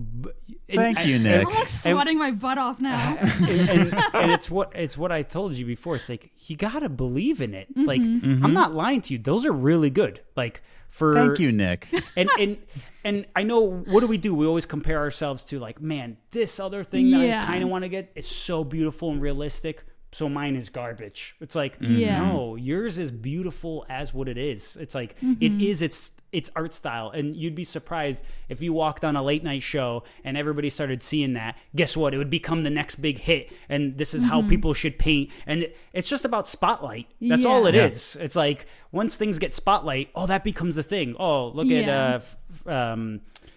thank you, Nick. I'm like sweating my butt off now. and it's what I told you before. It's like, you gotta believe in it. Like, I'm not lying to you. Those are really good. Like, thank you, Nick. And I know, what do? We always compare ourselves to, like, man, this other thing that I kind of want to get is so beautiful and realistic. So mine is garbage. It's like, no, yours is beautiful as what it is. It's like, it is its art style. And you'd be surprised if you walked on a late night show and everybody started seeing that. Guess what? It would become the next big hit. And this is how people should paint. And it's just about spotlight. That's all it is. It's like, once things get spotlight, that becomes the thing. Oh, look at,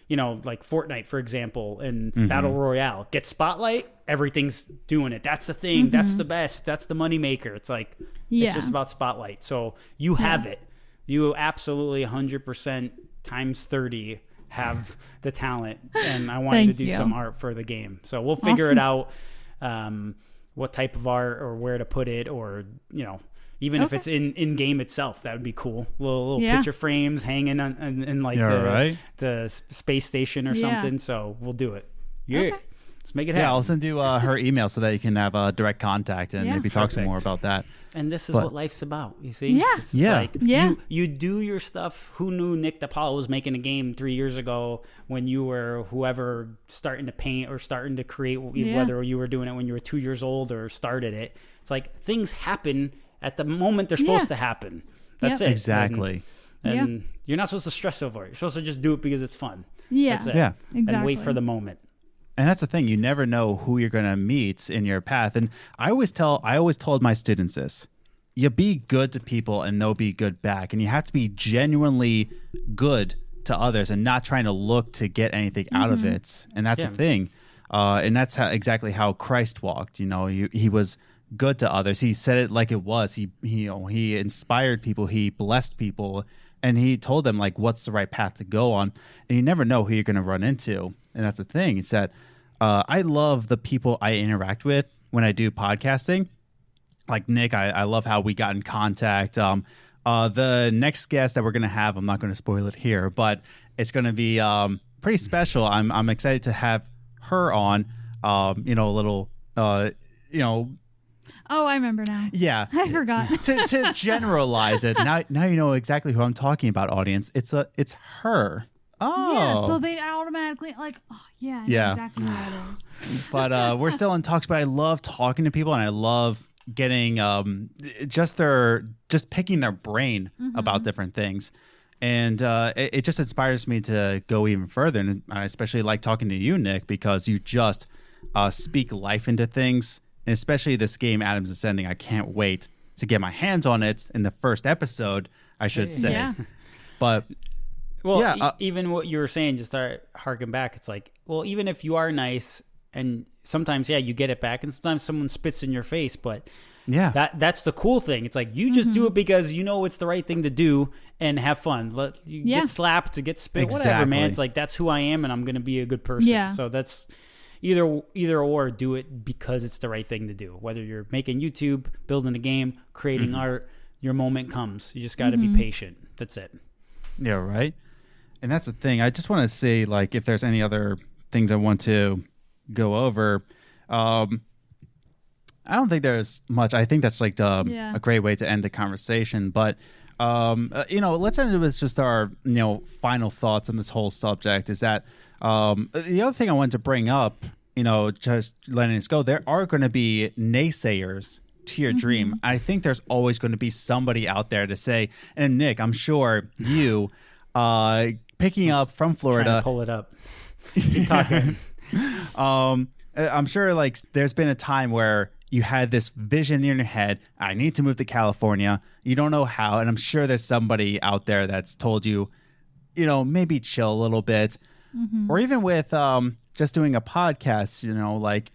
like Fortnite, for example, and Battle Royale. Get spotlight, everything's doing it. That's the thing. That's the best. That's the moneymaker. It's like, it's just about spotlight. So you have it. You absolutely 100% times 30 have the talent. And I want you to do some art for the game. So we'll figure it out, what type of art or where to put it, or, even if it's in game itself, that would be cool. Little picture frames hanging in like the space station or something. So we'll do it. Let's make it happen. Yeah, I'll send you her email so that you can have a direct contact and maybe talk some more about that. And this is what life's about, you see? You do your stuff. Who knew Nick DePalo was making a game 3 years ago when you were whoever starting to paint or starting to create, whether you were doing it when you were 2 years old or started it. It's like, things happen at the moment they're supposed to happen. That's it. Exactly. And you're not supposed to stress over it. You're supposed to just do it because it's fun. Yeah. That's it. Yeah. Exactly. And wait for the moment. And that's the thing. You never know who you're going to meet in your path. And I always told my students this. You be good to people and they'll be good back. And you have to be genuinely good to others and not trying to look to get anything out of it. And that's the thing. And that's exactly how Christ walked. He was good to others. He said it like it was. He inspired people. He blessed people. And he told them, like, what's the right path to go on. And you never know who you're going to run into. And that's the thing. It's that I love the people I interact with when I do podcasting. Like Nick, I love how we got in contact. The next guest that we're going to have, I'm not going to spoil it here, but it's going to be pretty special. I'm excited to have her on, a little, Oh, I remember now. Yeah. I forgot. to generalize it, now you know exactly who I'm talking about, audience. It's her. Oh. Yeah, so they automatically like, oh yeah, I know Yeah. exactly what it is. But we're still in talks. But I love talking to people, and I love getting just picking their brain about different things, and it just inspires me to go even further. And I especially like talking to you, Nick, because you just speak life into things, and especially this game, Adam's Ascending. I can't wait to get my hands on it in the first episode, I should say. Yeah. But Well, yeah, even what you were saying, just start harking back. It's like, well, even if you are nice, and sometimes, yeah, you get it back, and sometimes someone spits in your face, but yeah, that's the cool thing. It's like you just do it because you know it's the right thing to do and have fun. Get slapped, to get spit, whatever, man. It's like that's who I am, and I'm going to be a good person. Yeah. So that's either or. Do it because it's the right thing to do. Whether you're making YouTube, building a game, creating art, your moment comes. You just got to be patient. That's it. yeah, right. And that's the thing. I just want to say, like, if there's any other things I want to go over, I don't think there's much. I think that's like a great way to end the conversation. But let's end it with just our final thoughts on this whole subject. Is that the other thing I wanted to bring up? Just letting us go. There are going to be naysayers to your dream. I think there's always going to be somebody out there to say. And Nick, I'm sure you. Picking up from Florida. Trying to pull it up. Keep talking. I'm sure like there's been a time where you had this vision in your head. I need to move to California. You don't know how. And I'm sure there's somebody out there that's told you, maybe chill a little bit. Or even with just doing a podcast, like,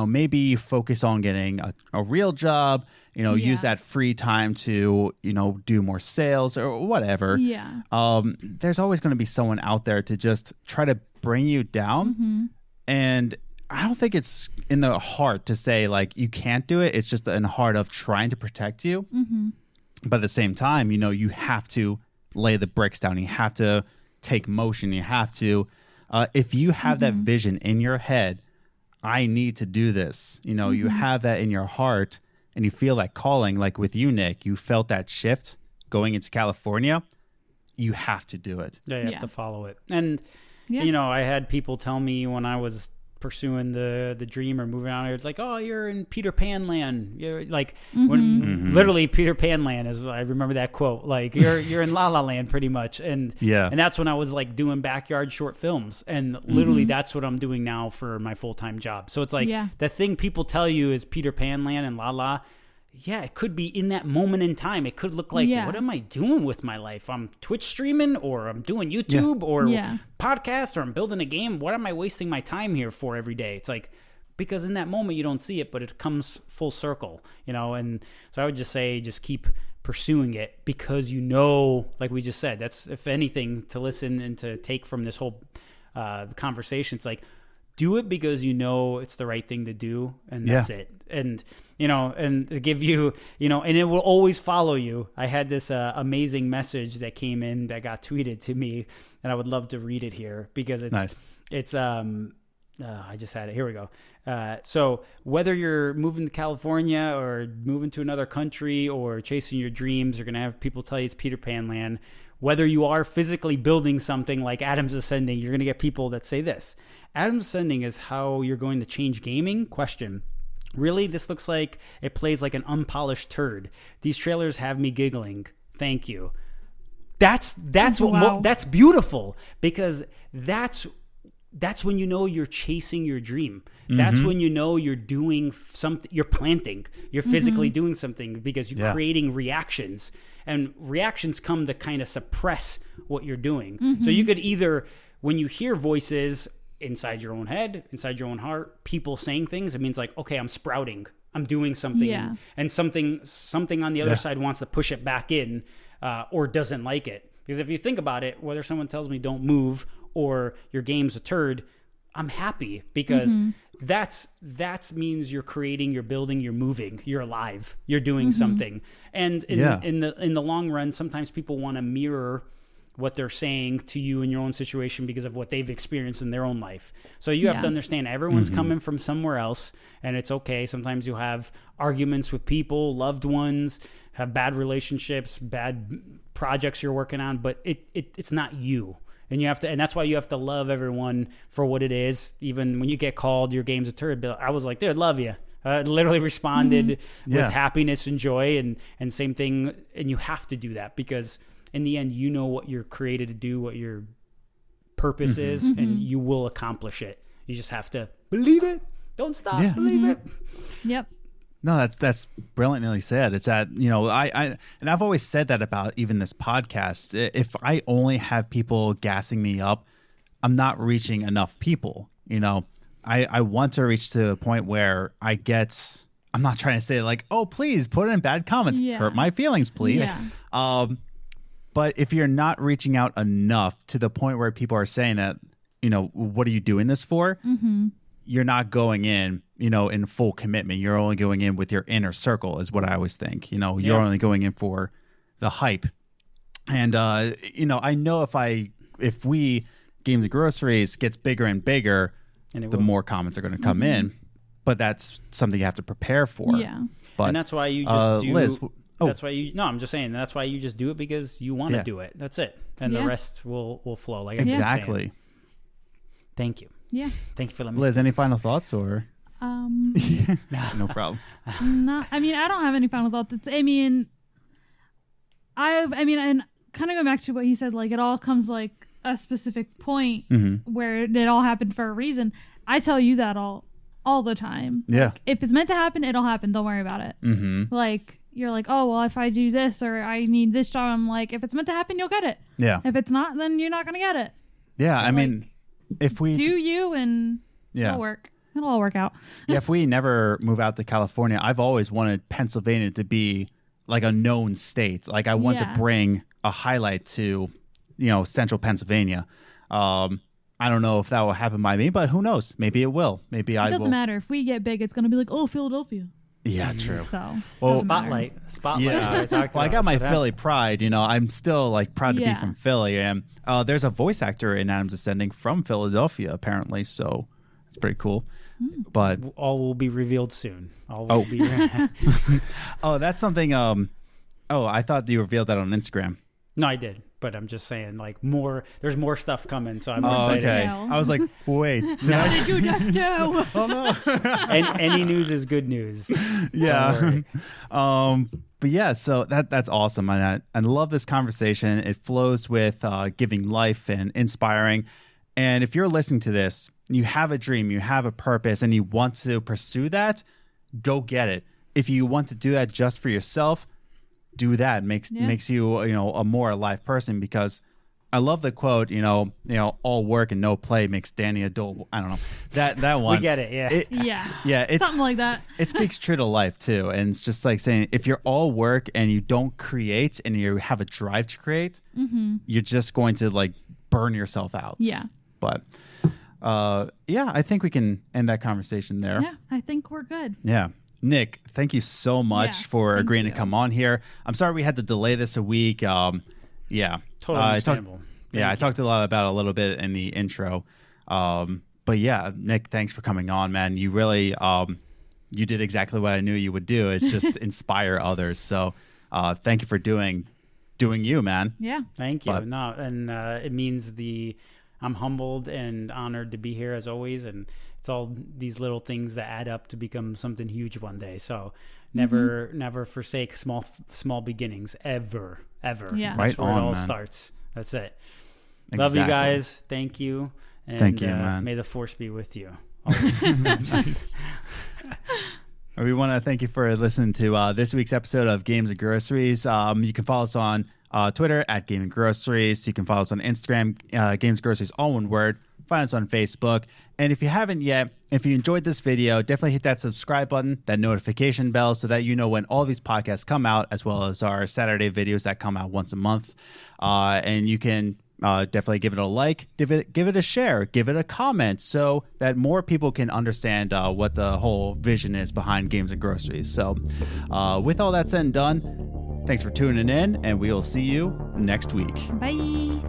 maybe focus on getting a real job, use that free time to, do more sales or whatever. Yeah. There's always going to be someone out there to just try to bring you down. And I don't think it's in the heart to say, like, you can't do it. It's just in the heart of trying to protect you. But at the same time, you have to lay the bricks down. You have to take motion. You have to, if you have that vision in your head, I need to do this. You have that in your heart. And you feel that calling, like with you, Nick, you felt that shift going into California. You have to do it. Yeah, you have to follow it. And, I had people tell me when I was pursuing the dream or moving out here, it's like, oh, you're in Peter Pan land. You're like, when literally Peter Pan land is, I remember that quote, like you're in La La Land pretty much. And and that's when I was like doing backyard short films, and literally that's what I'm doing now for my full-time job. So it's like the thing people tell you is Peter Pan land and La La. Yeah, it could be in that moment in time. It could look like, what am I doing with my life? I'm Twitch streaming, or I'm doing YouTube, or podcast, or I'm building a game. What am I wasting my time here for every day? It's like, because in that moment you don't see it, but it comes full circle, And so I would just say, just keep pursuing it, because like we just said, that's, if anything, to listen and to take from this whole conversation. It's like, do it because it's the right thing to do, and that's it. And and to give you, and it will always follow you. I had this amazing message that came in that got tweeted to me, and I would love to read it here, because it's nice. It's I just had it. Here we go. So whether you're moving to California or moving to another country or chasing your dreams, you're gonna have people tell you it's Peter Pan land. Whether you are physically building something like Adam's Ascending, you're gonna get people that say this. Adam's Ascending is how you're going to change gaming? Question. Really? This looks like it plays like an unpolished turd. These trailers have me giggling. Thank you. That's what that's beautiful, because that's when you're chasing your dream. That's when you're doing something, you're planting, you're physically doing something, because you're creating reactions, and reactions come to kind of suppress what you're doing. So you could either, when you hear voices inside your own head, inside your own heart, people saying things, it means like, okay, I'm sprouting, I'm doing something, and something on the other side wants to push it back in, or doesn't like it. Because if you think about it, whether someone tells me don't move or your game's a turd, I'm happy, because that's means you're creating, you're building, you're moving, you're alive, you're doing something. And in the long run, sometimes people want to mirror what they're saying to you in your own situation because of what they've experienced in their own life. So you have to understand, everyone's coming from somewhere else, and it's okay. Sometimes you have arguments with people, loved ones, have bad relationships, bad projects you're working on, but it's not you. And that's why you have to love everyone for what it is. Even when you get called your game's a turd, I was like, dude, love you. I literally responded with happiness and joy, and same thing. And you have to do that because in the end, you know what you're created to do, what your purpose is, and you will accomplish it. You just have to believe it. Don't stop. Believe it. Yep. No, that's brilliantly said. It's that, and I've always said that about even this podcast. If I only have people gassing me up, I'm not reaching enough people. I want to reach to a point where I'm not trying to say like, oh, please put in bad comments, hurt my feelings, please. Yeah. But if you're not reaching out enough to the point where people are saying that, what are you doing this for? You're not going in, in full commitment. You're only going in with your inner circle is what I always think. You're only going in for the hype. And, I know if we Games and Groceries gets bigger and bigger, the more comments are going to come in. But that's something you have to prepare for. Yeah. But, and that's why you just do. Liz, that's why you. No, I'm just saying. That's why you just do it because you want to do it. That's it, and the rest will flow. Like exactly. Thank you. Yeah. Thank you for letting me. Liz, any final thoughts or? No problem. No, I don't have any final thoughts. And kind of going back to what he said, like it all comes like a specific point where it all happened for a reason. I tell you that all the time. Yeah. Like, if it's meant to happen, it'll happen. Don't worry about it. Like you're like, oh well, if I do this or I need this job, I'm like, if it's meant to happen, you'll get it. Yeah. If it's not, then you're not gonna get it. Yeah. I mean, if we do you and it'll work. It'll all work out. If we never move out to California, I've always wanted Pennsylvania to be like a known state. Like I want to bring a highlight to, central Pennsylvania. I don't know if that will happen by me, but who knows? Maybe it will. Maybe I will. It doesn't matter. If we get big, it's going to be like, oh, Philadelphia. Yeah, true. So, well, spotlight. Yeah. I got my Philly pride. I'm still like proud to be from Philly. And there's a voice actor in Adam's Ascending from Philadelphia, apparently. So it's pretty cool. But all will be revealed soon. That's something. I thought you revealed that on Instagram. No, I did. But I'm just saying, like, there's more stuff coming, so I'm excited. Okay. I was like, wait. What did you just do? Oh, no. And any news is good news. Yeah. But yeah, so that's awesome. And I love this conversation. It flows with giving life and inspiring. And if you're listening to this, you have a dream, you have a purpose, and you want to pursue that, go get it. If you want to do that just for yourself, do that. Makes you a more alive person, because I love the quote, all work and no play makes Danny a dull. I don't know that one. We get it. Yeah. It's something like that. It speaks true to life too. And it's just like saying, if you're all work and you don't create and you have a drive to create, you're just going to like burn yourself out. Yeah. But I think we can end that conversation there. Yeah, I think we're good. Yeah. Nick, thank you so much for agreeing to come on here. I'm sorry we had to delay this a week. Totally understandable. I talked a lot about it a little bit in the intro. But yeah, Nick, thanks for coming on, man. You really, you did exactly what I knew you would do. It's just inspire others. So thank you for doing you, man. Yeah. Thank you. It means I'm humbled and honored to be here as always. And it's all these little things that add up to become something huge one day. So never forsake small beginnings ever. Yeah. Right. That's where it all man. Starts. That's it. Exactly. Love you guys. Thank you. And, thank you, man. May the force be with you. We want to thank you for listening to this week's episode of Games and Groceries. You can follow us on Twitter at Game and Groceries. You can follow us on Instagram, Games and Groceries, all one word. Find us on Facebook. And if you haven't yet, if you enjoyed this video, definitely hit that subscribe button, that notification bell, so that you know when all these podcasts come out, as well as our Saturday videos that come out once a month. And you can definitely give it a like, give it a share, give it a comment, so that more people can understand what the whole vision is behind Games and Groceries. So with all that said and done, thanks for tuning in, and we will see you next week. Bye.